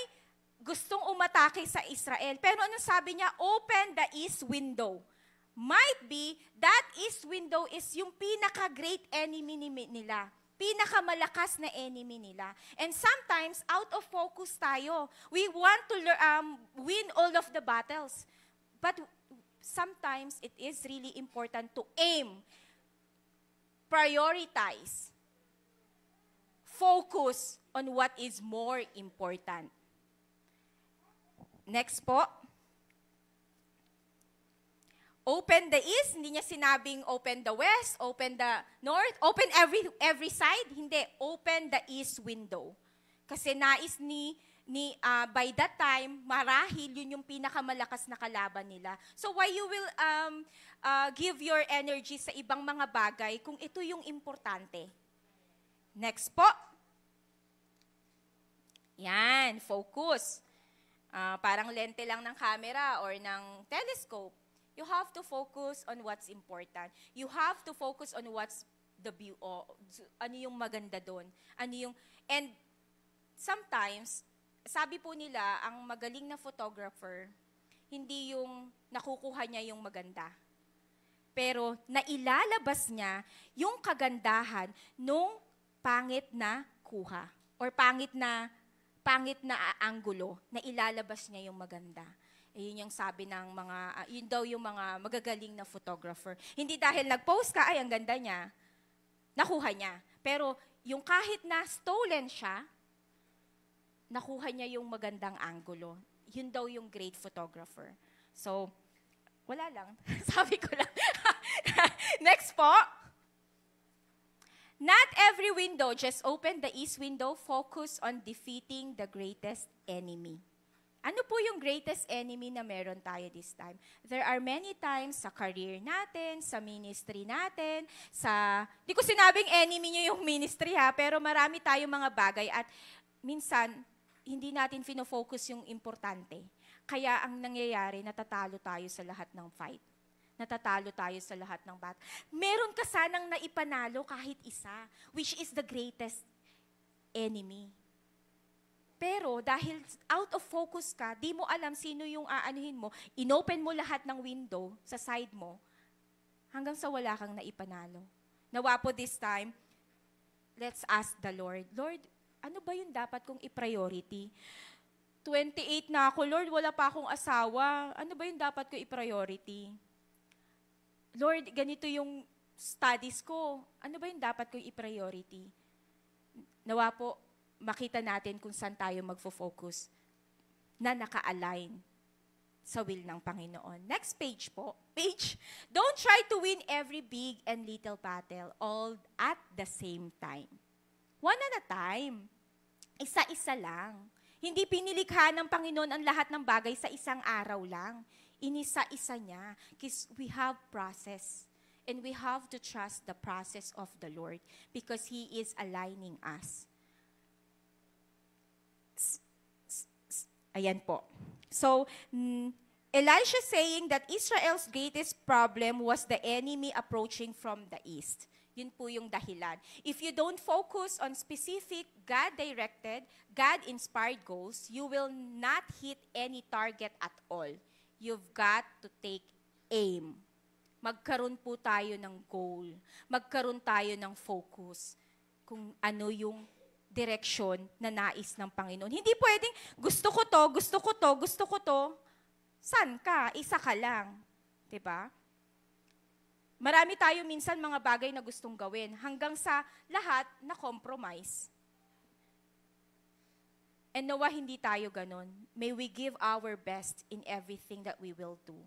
gustong umatake sa Israel. Pero anong sabi niya? Open the east window. Might be, that east window is yung pinaka-great enemy nila. Pinakamalakas na enemy nila. And sometimes, out of focus tayo. We want to win all of the battles. But sometimes it is really important to aim, prioritize, focus on what is more important. Next po. Open the east, hindi niya sinabing open the west, open the north, open every side. Hindi, open the east window. Kasi nais by that time, marahil yun yung pinakamalakas na kalaban nila. So why you will give your energy sa ibang mga bagay kung ito yung importante? Next po. Yan, focus. Parang lente lang ng camera or ng telescope. You have to focus on what's important. You have to focus on what's the view, ano yung maganda doon. And sometimes, sabi po nila, ang magaling na photographer, hindi yung nakukuha niya yung maganda. Pero nailalabas niya yung kagandahan nung pangit na kuha or pangit na anggulo, na ilalabas niya yung maganda. Yun yung sabi ng yun daw yung mga magagaling na photographer. Hindi dahil nag-post ka, ay ang ganda niya, nakuha niya. Pero yung kahit na stolen siya, nakuha niya yung magandang anggulo. Yun daw yung great photographer. So, wala lang. Sabi ko lang. Next po. Not every window, just open the east window, focus on defeating the greatest enemy. Ano po yung greatest enemy na meron tayo this time? There are many times sa career natin, sa ministry natin, di ko sinabing enemy nyo yung ministry ha, pero marami tayong mga bagay at minsan, hindi natin fino-focus yung importante. Kaya ang nangyayari, natatalo tayo sa lahat ng fight. Natatalo tayo sa lahat ng battle. Meron ka sanang naipanalo kahit isa, which is the greatest enemy. Pero dahil out of focus ka, di mo alam sino yung aanuhin mo, inopen mo lahat ng window sa side mo, hanggang sa wala kang naipanalo. Nawa po this time, let's ask the Lord, Lord, ano ba yung dapat kong i-priority? 28 na ako, Lord, wala pa akong asawa. Ano ba yung dapat ko i-priority? Lord, ganito yung studies ko. Ano ba yung dapat ko i-priority? Nawa po, makita natin kung saan tayo magfo-focus na naka-align sa will ng Panginoon. Next page po. Don't try to win every big and little battle all at the same time. One at a time. Isa-isa lang. Hindi pinilikha ng Panginoon ang lahat ng bagay sa isang araw lang. Inisa-isa niya. Because we have process. And we have to trust the process of the Lord because He is aligning us. Ayan po. So, Elisha saying that Israel's greatest problem was the enemy approaching from the east. Yun po yung dahilan. If you don't focus on specific God-directed, God-inspired goals, you will not hit any target at all. You've got to take aim. Magkaroon po tayo ng goal. Magkaroon tayo ng focus kung ano yung direksyon na nais ng Panginoon. Hindi pwedeng, gusto ko to. San ka? Isa ka lang. Diba? Marami tayo minsan mga bagay na gustong gawin hanggang sa lahat na compromise. And nawa hindi tayo ganun. May we give our best in everything that we will do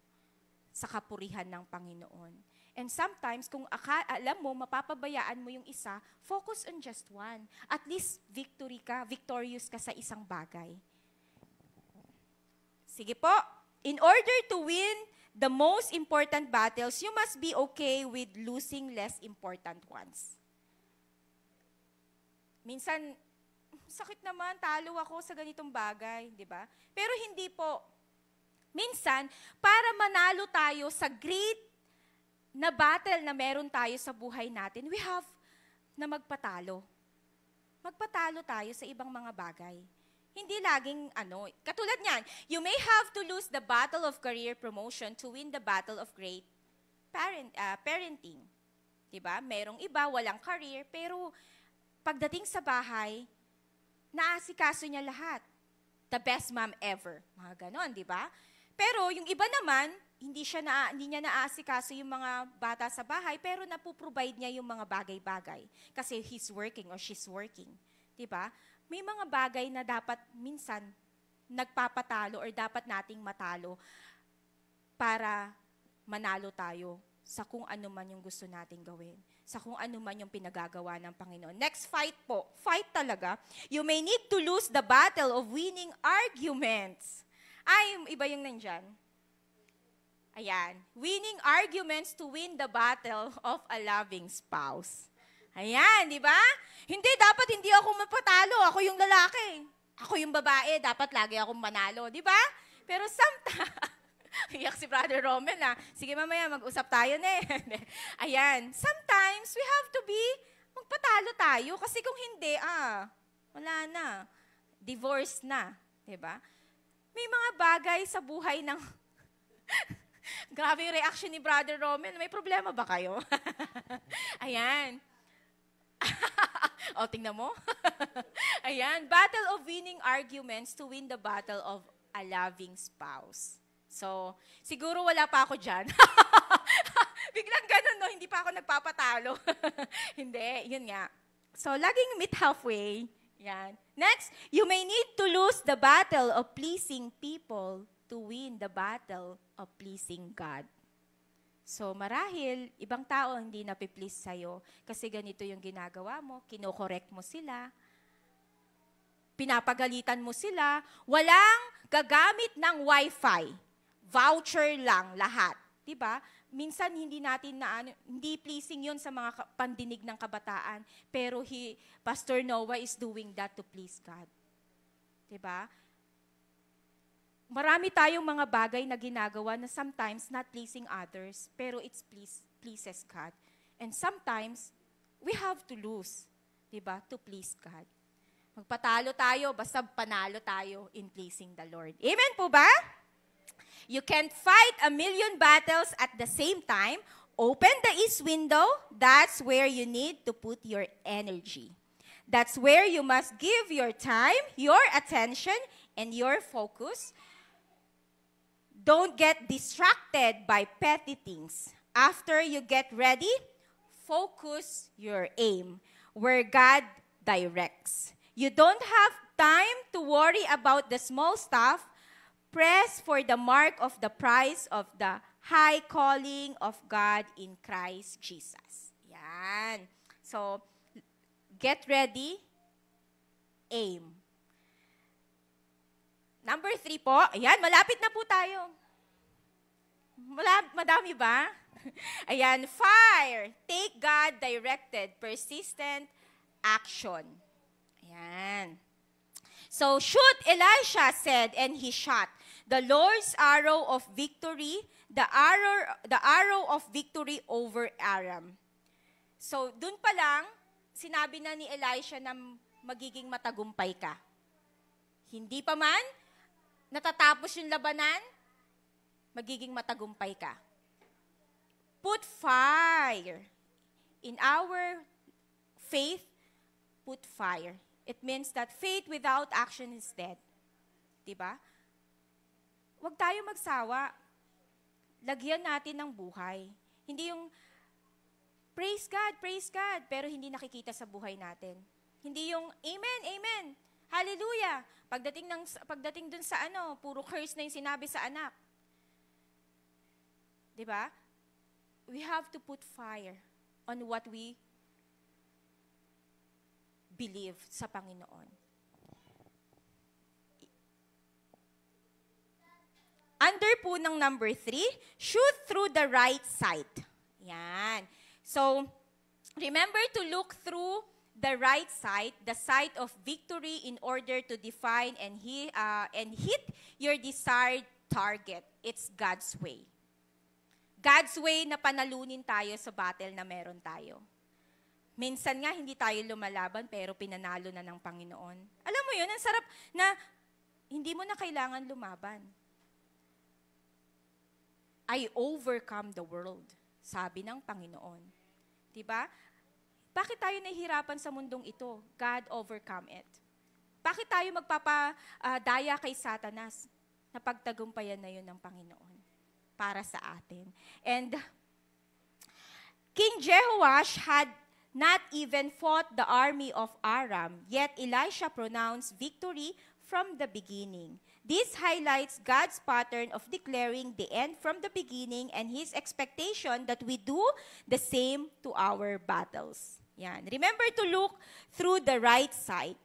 sa kapurihan ng Panginoon. And sometimes, kung alam mo, mapapabayaan mo yung isa, focus on just one. At least, victorious ka sa isang bagay. Sige po. In order to win the most important battles, you must be okay with losing less important ones. Minsan, sakit naman, talo ako sa ganitong bagay, di ba? Pero hindi po. Minsan, para manalo tayo sa great na battle na meron tayo sa buhay natin, we have na magpatalo. Magpatalo tayo sa ibang mga bagay. Hindi laging katulad niyan, you may have to lose the battle of career promotion to win the battle of great parenting. Diba? Merong iba, walang career, pero pagdating sa bahay, naasikaso niya lahat. The best mom ever. Mga ganon, diba? Pero yung iba naman, hindi niya naaasikaso yung mga bata sa bahay, pero napuprovide niya yung mga bagay-bagay. Kasi he's working or she's working. Diba? May mga bagay na dapat minsan nagpapatalo or dapat nating matalo para manalo tayo sa kung ano man yung gusto nating gawin, sa kung ano man yung pinagagawa ng Panginoon. Next, fight po. Fight talaga. You may need to lose the battle of winning arguments. Iba yung nandyan. Ayan. Winning arguments to win the battle of a loving spouse. Ayan, di ba? Dapat hindi ako mapatalo. Ako yung lalaki. Ako yung babae. Dapat lagi akong manalo. Di ba? Pero sometimes, iyak si Brother Romel na, sige mamaya, mag-usap tayo na eh. Ayan. Sometimes, we have to magpatalo tayo. Kasi kung hindi, wala na. Divorce na. Diba? May mga bagay sa buhay ng... Grabe yung reaction ni Brother Romel. May problema ba kayo? Ayan. Tingnan mo. Ayan. Battle of winning arguments to win the battle of a loving spouse. So, siguro wala pa ako dyan. Biglang ganun, no? Hindi pa ako nagpapatalo. Hindi, yun nga. So, laging meet halfway. Yan. Next, you may need to lose the battle of pleasing people to win the battle of pleasing God. So, marahil, ibang tao hindi napiplease sa'yo kasi ganito yung ginagawa mo, kinokorek mo sila, pinapagalitan mo sila, walang gagamit ng wifi. Voucher lang lahat, 'di ba? Minsan hindi pleasing 'yon sa mga pandinig ng kabataan, pero Pastor Noah is doing that to please God. 'Di ba? Marami tayong mga bagay na ginagawa na sometimes not pleasing others, pero it pleases God. And sometimes we have to lose, 'di ba? To please God. Magpatalo tayo basta panalo tayo in pleasing the Lord. Amen po ba? You can't fight a million battles at the same time. Open the east window. That's where you need to put your energy. That's where you must give your time, your attention, and your focus. Don't get distracted by petty things. After you get ready, focus your aim where God directs. You don't have time to worry about the small stuff. Press for the mark of the prize of the high calling of God in Christ Jesus. Yan. So, get ready, aim. Number 3 po. Ayan, malapit na po tayo. Madami ba? Ayan, fire. Take God-directed, persistent action. Ayan. So, shoot, Elisha said, and he shot. The Lord's arrow of victory, the arrow of victory over Aram. So, dun pa lang, sinabi na ni Elisha na magiging matagumpay ka. Hindi pa man, natatapos yung labanan, magiging matagumpay ka. Put fire. In our faith, put fire. It means that faith without action is dead. Diba? Huwag tayo magsawa. Lagyan natin ng buhay. Hindi yung praise God, pero hindi nakikita sa buhay natin. Hindi yung amen, amen, hallelujah. Pagdating dun sa puro curse na yung sinabi sa anak. Diba? We have to put fire on what we believe sa Panginoon. Under po ng number 3, shoot through the right side. Yan. So, remember to look through the right side, the side of victory in order to define and hit your desired target. It's God's way. God's way na panalunin tayo sa battle na meron tayo. Minsan nga, hindi tayo lumalaban, pero pinanalo na ng Panginoon. Alam mo yun, ang sarap na hindi mo na kailangan lumaban. I overcome the world, sabi ng Panginoon. Diba? Bakit tayo nahihirapan sa mundong ito? God overcome it. Bakit tayo magpapadaya kay Satanas? napagtagumpayan na yun ng Panginoon para sa atin. And King Jehoash had not even fought the army of Aram, yet Elisha pronounced victory from the beginning. This highlights God's pattern of declaring the end from the beginning and His expectation that we do the same to our battles. Yan. Remember to look through the right side,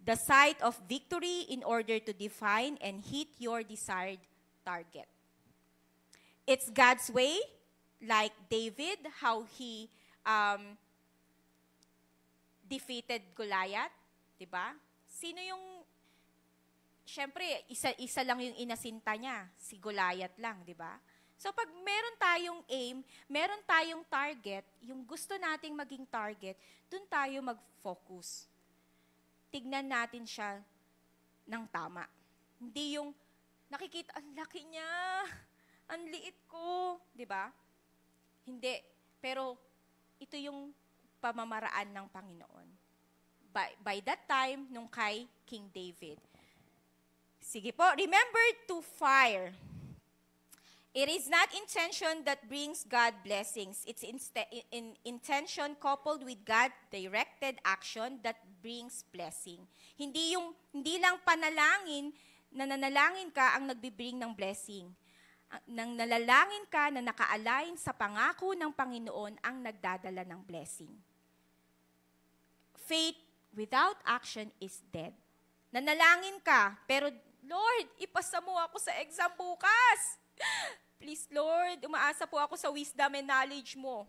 the side of victory, in order to define and hit your desired target. It's God's way, like David, how he defeated Goliath, di ba? Sino yung, syempre, isa lang yung inasinta niya, si Goliath lang, di ba? So pag meron tayong aim, meron tayong target, yung gusto nating maging target, dun tayo mag-focus. Tignan natin siya ng tama. Hindi yung nakikita, ang laki niya, ang liit ko, di ba? Hindi. Pero ito yung pamamaraan ng Panginoon. By that time, nung kay King David. Sige po, remember to fire. It is not intention that brings God blessings. It's intention coupled with God-directed action that brings blessing. Hindi lang panalangin, na nanalangin ka ang nagbibring ng blessing. Nang nalalangin ka na naka-align sa pangako ng Panginoon ang nagdadala ng blessing. Faith without action is dead. Nanalangin ka, pero Lord, ipasa mo ako sa exam bukas. Please, Lord, umaasa po ako sa wisdom and knowledge mo.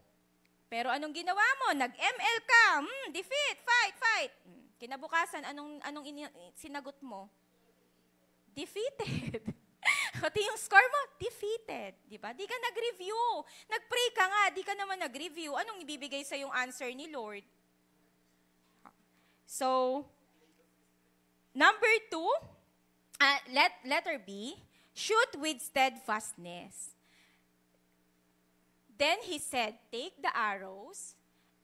Pero anong ginawa mo? Nag-ML ka. Defeat, fight. Kinabukasan, anong sinagot mo? Defeated. Pati yung score mo, defeated. Di ba? Di ka nag-review. Nag-pray ka nga, di ka naman nag-review. Anong ibibigay sa yung answer ni Lord? So, number 2, letter B, shoot with steadfastness. Then he said, take the arrows,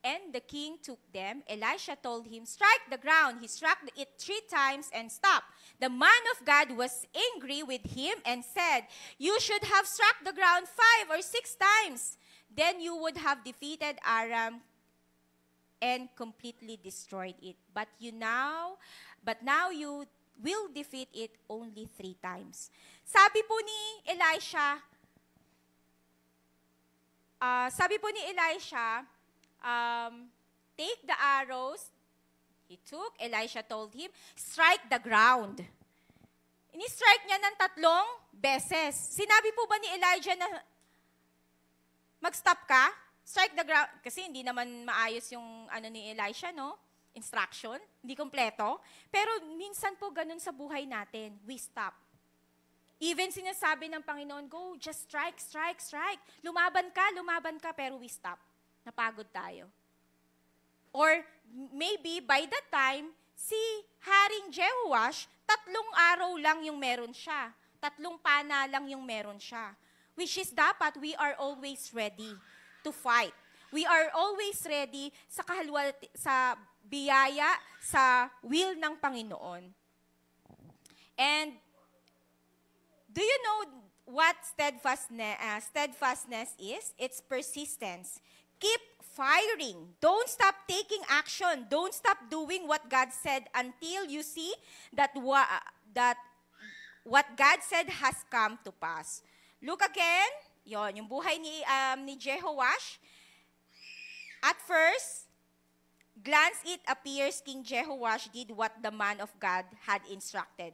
and the king took them. Elisha told him, strike the ground. He struck it 3 times and stopped. The man of God was angry with him and said, you should have struck the ground 5 or 6 times. Then you would have defeated Aram and completely destroyed it. But now you will defeat it only 3 times. Sabi po ni Elisha, take the arrows. He took, Elisha told him, strike the ground. Ini-strike niya ng 3 beses. Sinabi po ba ni Elijah na mag-stop ka? Strike the ground. Kasi hindi naman maayos yung ni Elisha, no? Instruction. Hindi kompleto. Pero minsan po ganun sa buhay natin. We stop. Even sinasabi ng Panginoon, go, just strike. Lumaban ka, pero we stop. Napagod tayo. Or maybe by that time, si Haring Jehoash, 3 araw lang yung meron siya. 3 pana lang yung meron siya. Which is dapat we are always ready to fight. We are always ready sa sa biyaya, sa will ng Panginoon. And do you know what steadfastness is? It's persistence. Keep firing. Don't stop taking action. Don't stop doing what God said until you see that what God said has come to pass. Look again. Yon, yung buhay ni Jehoash. At first, glance it appears King Jehoash did what the man of God had instructed.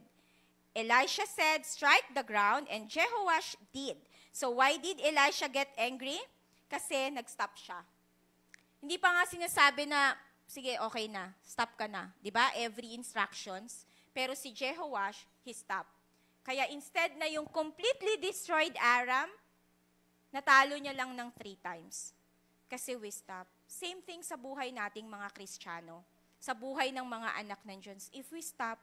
Elisha said, strike the ground, and Jehoash did. So why did Elisha get angry? Kasi nag-stop siya. Hindi pa nga sinasabi na, sige, okay na, stop ka na. Diba? Every instructions. Pero si Jehoash, he stopped. Kaya instead na yung completely destroyed Aram, natalo niya lang ng 3 times. Kasi we stop. Same thing sa buhay nating mga Kristiyano. Sa buhay ng mga anak ng Diyos. If we stop,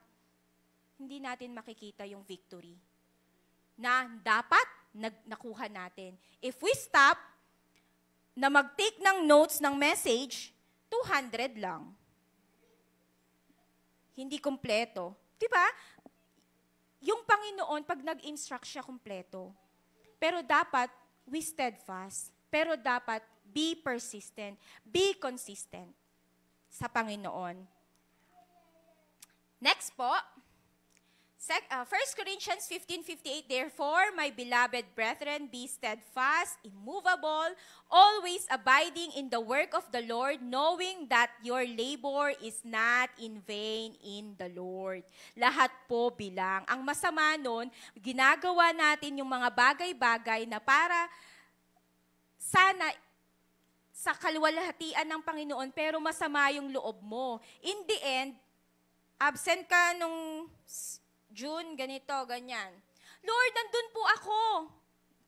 hindi natin makikita yung victory na dapat nakuha natin. If we stop, na mag-take ng notes ng message, 200 lang. Hindi kompleto. Diba? yung Panginoon, pag nag-instruct siya kumpleto. Pero dapat, we steadfast. Pero dapat, be persistent. Be consistent sa Panginoon. Next po, 1 Corinthians 15:58, therefore, my beloved brethren, be steadfast, immovable, always abiding in the work of the Lord, knowing that your labor is not in vain in the Lord. Lahat po bilang. Ang masama nun, ginagawa natin yung mga bagay-bagay na para sana sa kaluwalhatian ng Panginoon, pero masama yung loob mo. In the end, absent ka nung June, ganito, ganyan. Lord, nandun po ako.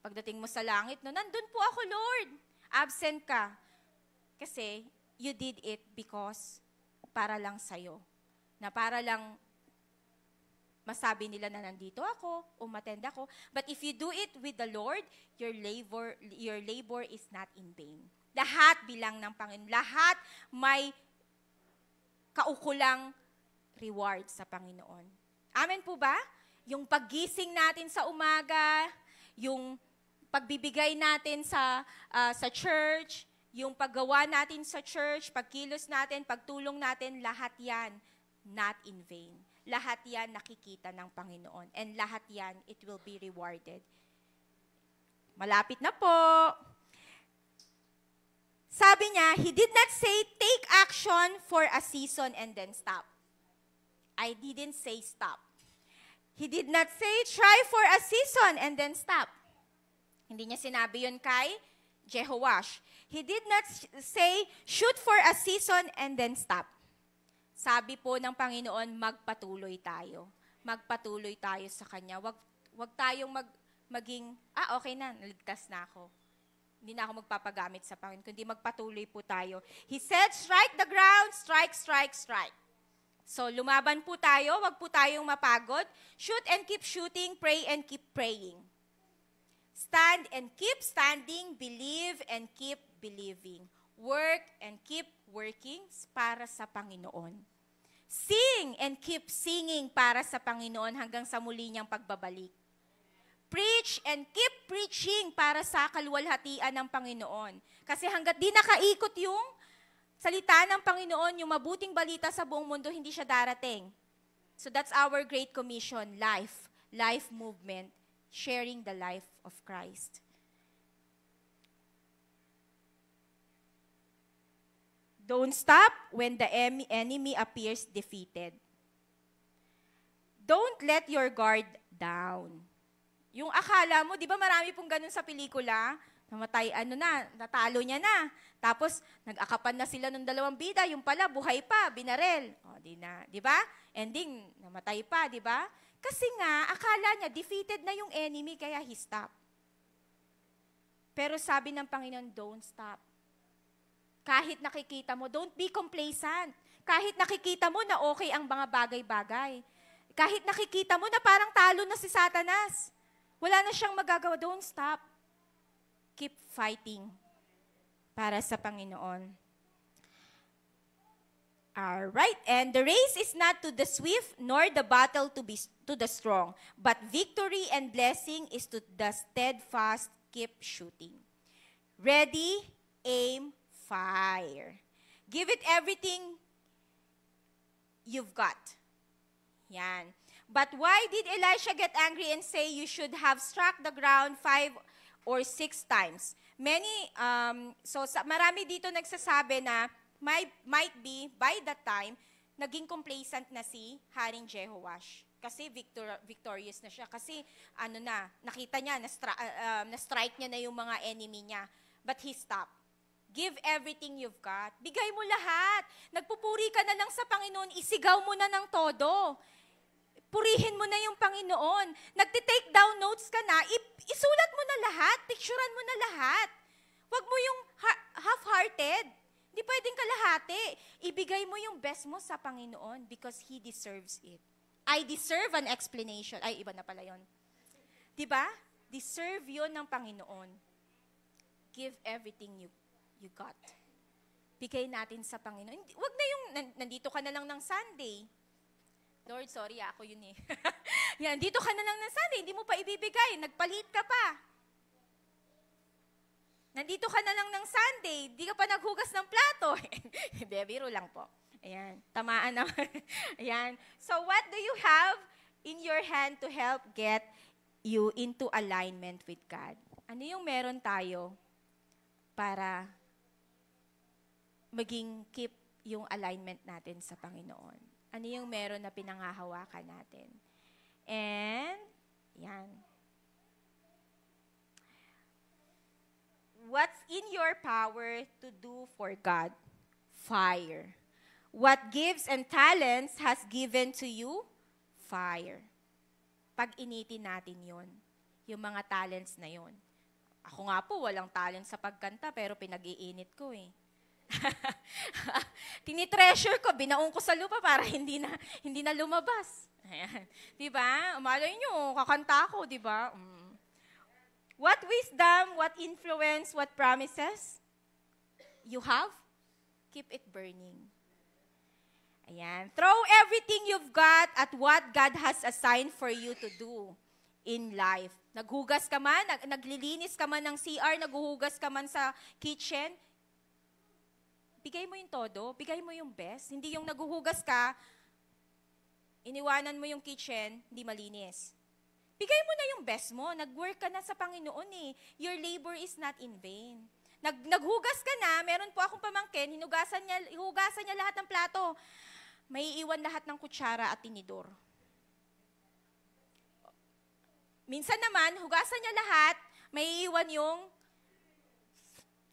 Pagdating mo sa langit, no, nandun po ako, Lord. Absent ka. Kasi you did it because para lang sa'yo. Na para lang masabi nila na nandito ako, umattend ako. But if you do it with the Lord, your labor is not in vain. Lahat bilang ng Panginoon. Lahat may kaukulang reward sa Panginoon. Amen po ba? Yung paggising natin sa umaga, yung pagbibigay natin sa church, yung paggawa natin sa church, pagkilos natin, pagtulong natin, lahat yan not in vain. Lahat yan nakikita ng Panginoon. And lahat yan, it will be rewarded. Malapit na po. Sabi niya, he did not say, take action for a season and then stop. I didn't say stop. He did not say, try for a season and then stop. Hindi niya sinabi yun kay Jehoash. He did not say, shoot for a season and then stop. Sabi po ng Panginoon, magpatuloy tayo. Magpatuloy tayo sa Kanya. Wag tayong maging, okay na, naligtas na ako. Hindi na ako magpapagamit sa Panginoon, kundi magpatuloy po tayo. He said, strike the ground, strike, strike, strike. So, lumaban po tayo, wag po tayong mapagod. Shoot and keep shooting, pray and keep praying. Stand and keep standing, believe and keep believing. Work and keep working para sa Panginoon. Sing and keep singing para sa Panginoon hanggang sa muli niyang pagbabalik. Preach and keep preaching para sa kaluwalhatian ng Panginoon. Kasi hanggat di nakaikot yung salita ng Panginoon, yung mabuting balita sa buong mundo, hindi siya darating. So that's our Great Commission, life movement, sharing the life of Christ. Don't stop when the enemy appears defeated. Don't let your guard down. Yung akala mo, di ba marami pong ganun sa pelikula? Namatay, natalo niya na. Tapos, nag-akapan na sila ng dalawang bida. Yung pala, buhay pa, binarel. Di ba? Ending, namatay pa, di ba? Kasi nga, akala niya, defeated na yung enemy, kaya he stopped. Pero sabi ng Panginoon, don't stop. Kahit nakikita mo, don't be complacent. Kahit nakikita mo na okay ang mga bagay-bagay. Kahit nakikita mo na parang talo na si Satanas. Wala na siyang magagawa, don't stop. Keep fighting para sa Panginoon. Alright, and the race is not to the swift, nor the battle to the strong, but victory and blessing is to the steadfast. Keep shooting. Ready, aim, fire. Give it everything you've got. Yan. But why did Elisha get angry and say you should have struck the ground 5 or 6 times? Marami dito nagsasabi na might be, by that time, naging complacent na si Haring Jehoash. Kasi victorious na siya. Kasi nakita niya, na-strike niya na yung mga enemy niya. But he stopped. Give everything you've got. Bigay mo lahat. Nagpupuri ka na lang sa Panginoon, isigaw mo na ng todo. Purihin mo na yung Panginoon. Nagti-take down notes ka na, isulat mo na lahat, picturean mo na lahat. Huwag mo yung half-hearted. Hindi pwedeng kalahati. Ibigay mo yung best mo sa Panginoon because He deserves it. I deserve an explanation. Ay, iba na pala yun. Diba? Deserve yun ng Panginoon. Give everything you got. Bigay natin sa Panginoon. Huwag na yung nandito ka na lang ng Sunday. Lord, sorry, ako yun eh. Yan, dito ka na lang ng Sunday, hindi mo pa ibibigay, nagpalit ka pa. Nandito ka na lang ng Sunday, di ka pa naghugas ng plato. Hindi, biro lang po. Ayan, tamaan naman. Ayan. So what do you have in your hand to help get you into alignment with God? Ano yung meron tayo para maging keep yung alignment natin sa Panginoon? Ano yung meron na pinangahawakan natin? And, yan. What's in your power to do for God? Fire. What gifts and talents has given to you? Fire. Pag-initin natin yon, yung mga talents na yon. Ako nga po, walang talent sa pagkanta, pero pinag-iinit ko eh. Tinitreasure ko, binaong ko sa lupa para hindi na lumabas. Ayan. Diba? Umalay nyo, kakanta ko, diba? What wisdom, what influence, what promises you have? Keep it burning. Ayan. Throw everything you've got at what God has assigned for you to do in life. Naghugas ka man, naglilinis ka man ng CR, naghuhugas ka man sa kitchen, bigay mo yung todo, bigay mo yung best. Hindi yung naghuhugas ka, iniwanan mo yung kitchen, hindi malinis. Bigay mo na yung best mo. Nag-work ka na sa Panginoon eh. Your labor is not in vain. Naghugas ka na, meron po akong pamangkin, hinugasan niya lahat ng plato. May iwan lahat ng kutsara at tinidor. Minsan naman, hugasan niya lahat, may iwan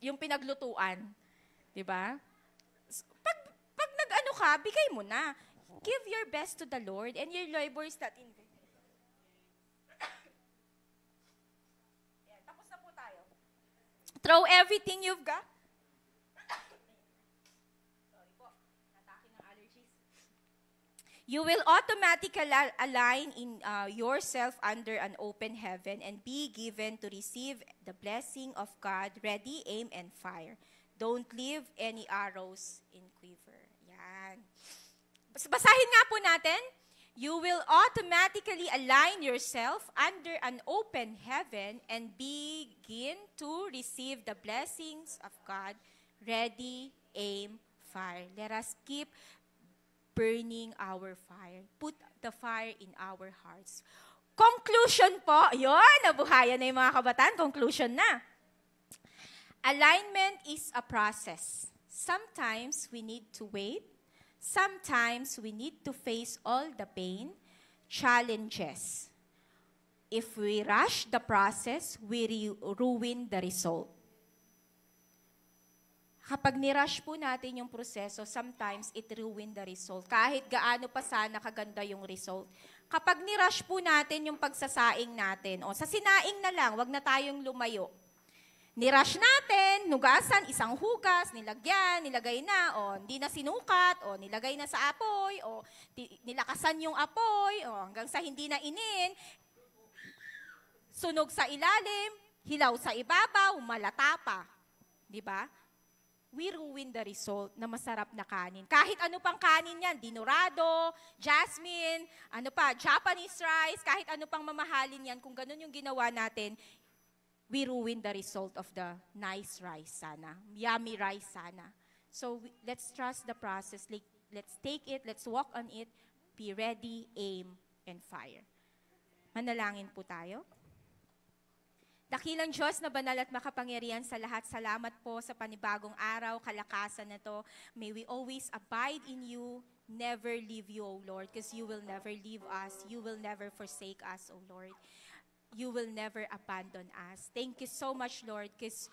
yung pinaglutuan. Diba? Pag nag-ano ka, bigay mo na. Give your best to the Lord and your labor is not in vain. Yan, tapos na po tayo. Throw everything you've got. Sorry po, natake ng allergies. You will automatically align in yourself under an open heaven and be given to receive the blessing of God. Ready, aim, and fire. Don't leave any arrows in quiver. Yan. Basahin nga po natin. You will automatically align yourself under an open heaven and begin to receive the blessings of God. Ready, aim, fire. Let us keep burning our fire. Put the fire in our hearts. Conclusion po. Yun, nabuhayan na yung mga kabataan. Conclusion na. Alignment is a process. Sometimes we need to wait. Sometimes we need to face all the pain, challenges. If we rush the process, we ruin the result. Kapag nirush po natin yung proseso, sometimes it ruin the result. Kahit gaano pa sana kaganda yung result. Kapag nirush po natin yung pagsasaing natin, o sa sinaing na lang, wag na tayong lumayo. Nirush natin, nugasan, isang hugas, nilagay na, o hindi na sinukat, o nilagay na sa apoy, o nilakasan yung apoy, o hanggang sa hindi na inin, sunog sa ilalim, hilaw sa ibabaw, malata pa. Di ba? We ruin the result na masarap na kanin. Kahit ano pang kanin yan, dinurado, jasmine, ano pa, Japanese rice, kahit ano pang mamahalin yan, kung ganun yung ginawa natin, we ruin the result of the nice rice sana, yummy rice sana. So let's trust the process. Let's take it, let's walk on it, be ready, aim, and fire. Manalangin po tayo. Dakilang Diyos na banal at makapangyarihan sa lahat, salamat po sa panibagong araw, kalakasan na to. May we always abide in you, never leave you, O Lord, because you will never leave us. You will never forsake us, O Lord. You will never abandon us. Thank you so much, Lord, because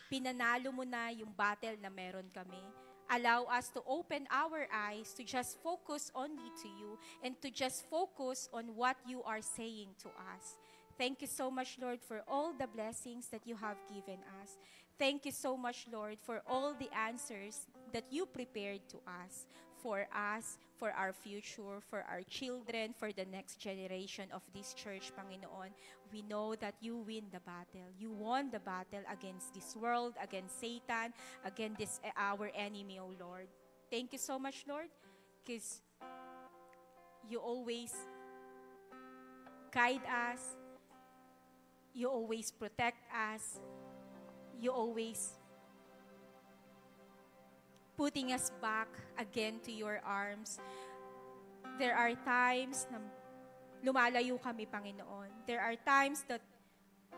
pinanalo mo na yung battle na meron kami. Allow us to open our eyes to just focus only to you and to just focus on what you are saying to us. Thank you so much, Lord, for all the blessings that you have given us. Thank you so much, Lord, for all the answers that you prepared to us, for our future, for our children, for the next generation of this church, Panginoon. We know that you win the battle. You won the battle against this world, against Satan, against our enemy, O Lord. Thank you so much, Lord, because You always guide us. You always protect us. You always putting us back again to your arms. There are times na lumalayo kami, Panginoon. There are times that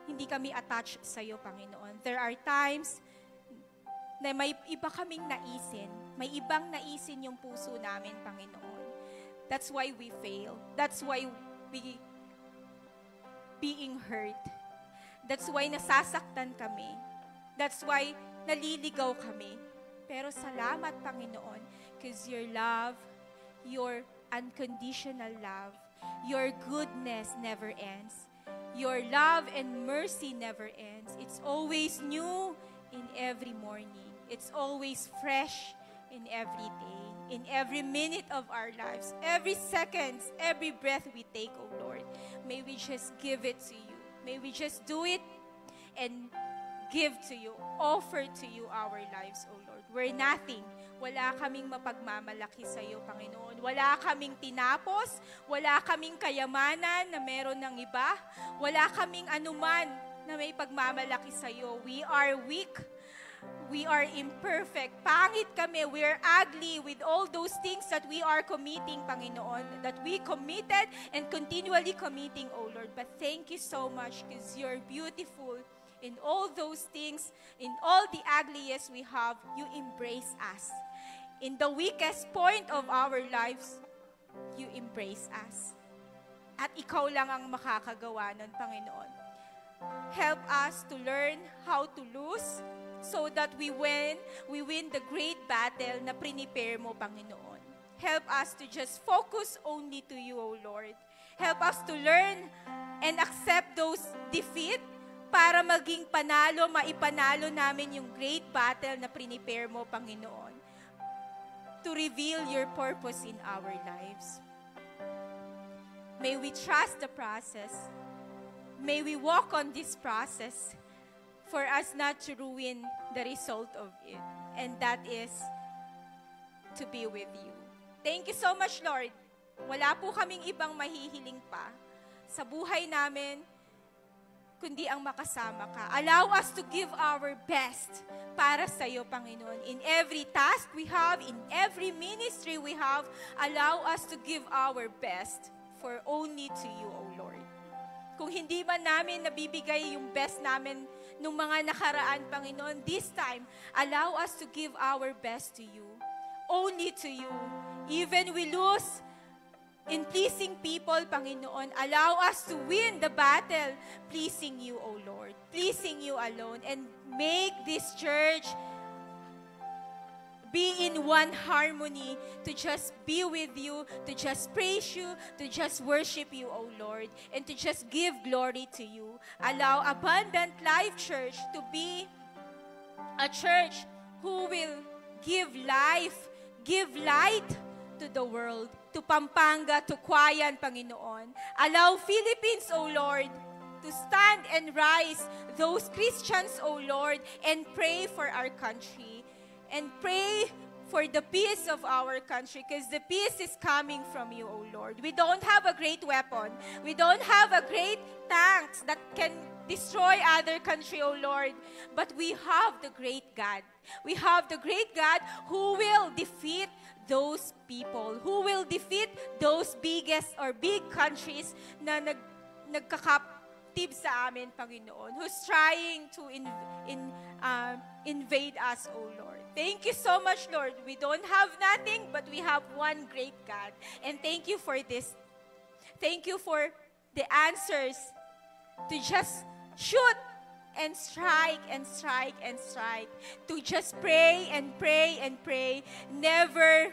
hindi kami attached sa iyo, Panginoon. There are times na may iba kaming naisin. May ibang naisin yung puso namin, Panginoon. That's why we fail. That's why we being hurt. That's why nasasaktan kami. That's why naliligaw kami. Pero salamat, Panginoon, because your love, your unconditional love, your goodness never ends. Your love and mercy never ends. It's always new in every morning. It's always fresh in every day, in every minute of our lives, every second, every breath we take, oh Lord. May we just give it to you. May we just do it and give to you, offer to you our lives, O Lord. We're nothing. Wala kaming mapagmamalaki sa iyo, Panginoon. Wala kaming tinapos. Wala kaming kayamanan na meron ng iba. Wala kaming anuman na may pagmamalaki sa iyo. We are weak. We are imperfect. Pangit kami. We are ugly with all those things that we are committing, Panginoon, that we committed and continually committing, O Lord. But thank you so much because you're beautiful. In all those things, in all the ugliest we have, you embrace us. In the weakest point of our lives, you embrace us. At ikaw lang ang makakagawa nun, Panginoon. Help us to learn how to lose so that we win the great battle na prepare mo, Panginoon. Help us to just focus only to you, O Lord. Help us to learn and accept those defeat para maging panalo, maipanalo namin yung great battle na prepare mo, Panginoon, to reveal your purpose in our lives. May we trust the process. May we walk on this process for us not to ruin the result of it. And that is to be with you. Thank you so much, Lord. Wala po kaming ibang mahihiling pa sa buhay namin, kundi ang makasama ka. Allow us to give our best para sa iyo, Panginoon. In every task we have, in every ministry we have, allow us to give our best for only to you, O Lord. Kung hindi man namin nabibigay yung best namin nung mga nakaraan, Panginoon, this time, allow us to give our best to you. Only to you. Even we lose in pleasing people, Panginoon, allow us to win the battle pleasing you, O Lord. Pleasing you alone. And make this church be in one harmony to just be with you, to just praise you, to just worship you, O Lord, and to just give glory to you. Allow Abundant Life Church to be a church who will give life, give light to the world, to Pampanga, to Quayan, Panginoon. Allow Philippines, O Lord, to stand and rise, those Christians, O Lord, and pray for our country. And pray for the peace of our country, because the peace is coming from you, O Lord. We don't have a great weapon. We don't have a great tanks that can destroy other country, O Lord. But we have the great God. We have the great God who will defeat those people, who will defeat those biggest or big countries na nagkakaptib sa amin, Panginoon, who's trying to invade us, O Lord. Thank you so much, Lord. We don't have nothing, but we have one great God. And thank you for this. Thank you for the answers to just shoot and strike and strike and strike. To just pray and pray and pray. Never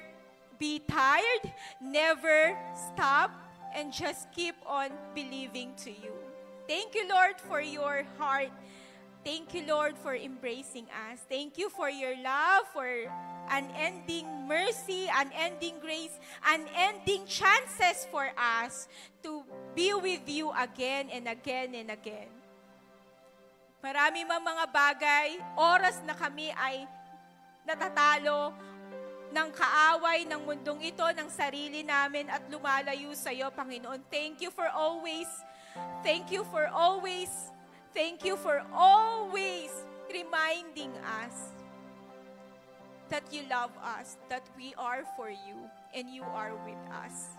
be tired. Never stop. And just keep on believing to you. Thank you, Lord, for your heart. Thank you, Lord, for embracing us. Thank you for your love, for unending mercy, unending grace, unending chances for us to be with you again and again and again. Marami mang mga bagay, oras na kami ay natatalo, ng kaaway ng mundong ito, ng sarili namin at lumalayo sa iyo, Panginoon. Thank you for always reminding us that you love us, that we are for you, and you are with us.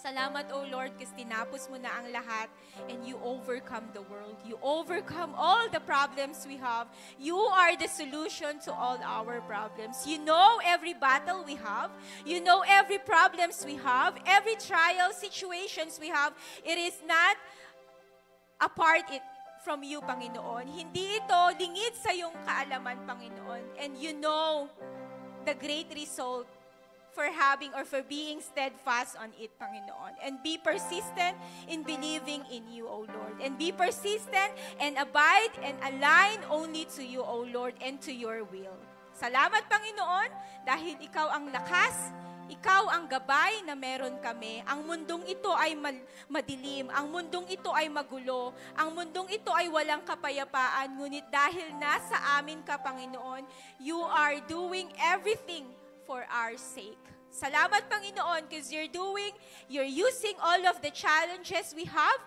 Salamat, O Lord, kasi tinapos mo na ang lahat and you overcome the world. You overcome all the problems we have. You are the solution to all our problems. You know every battle we have. You know every problems we have, every trial situations we have. It is not apart from you, Panginoon. Hindi ito lingid sa iyong kaalaman, Panginoon. And you know the great result for having or for being steadfast on it, Panginoon. And be persistent in believing in you, O Lord. And be persistent and abide and align only to you, O Lord, and to your will. Salamat, Panginoon, dahil ikaw ang lakas, ikaw ang gabay na meron kami. Ang mundong ito ay madilim. Ang mundong ito ay magulo. Ang mundong ito ay walang kapayapaan. Ngunit dahil nasa amin ka, Panginoon, you are doing everything for our sake. Salamat, Panginoon, because you're using all of the challenges we have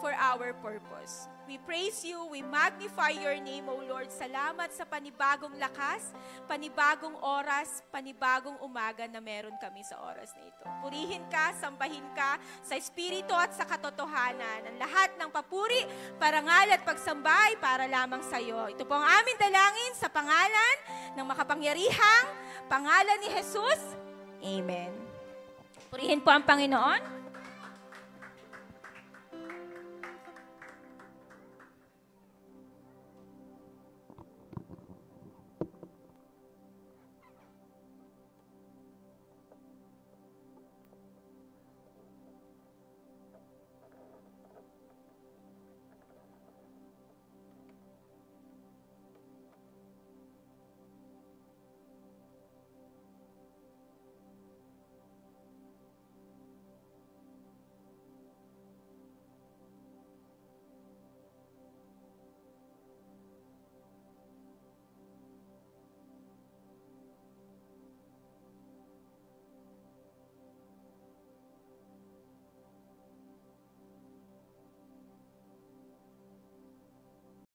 for our purpose. We praise you, we magnify your name, O Lord. Salamat sa panibagong lakas, panibagong oras, panibagong umaga na meron kami sa oras na ito. Purihin ka, sambahin ka sa espiritu at sa katotohanan. Ang lahat ng papuri, parangal at pagsambay para lamang sa iyo. Ito po ang aming dalangin sa pangalan ng makapangyarihang pangalan ni Jesus. Amen. Purihin po ang Panginoon.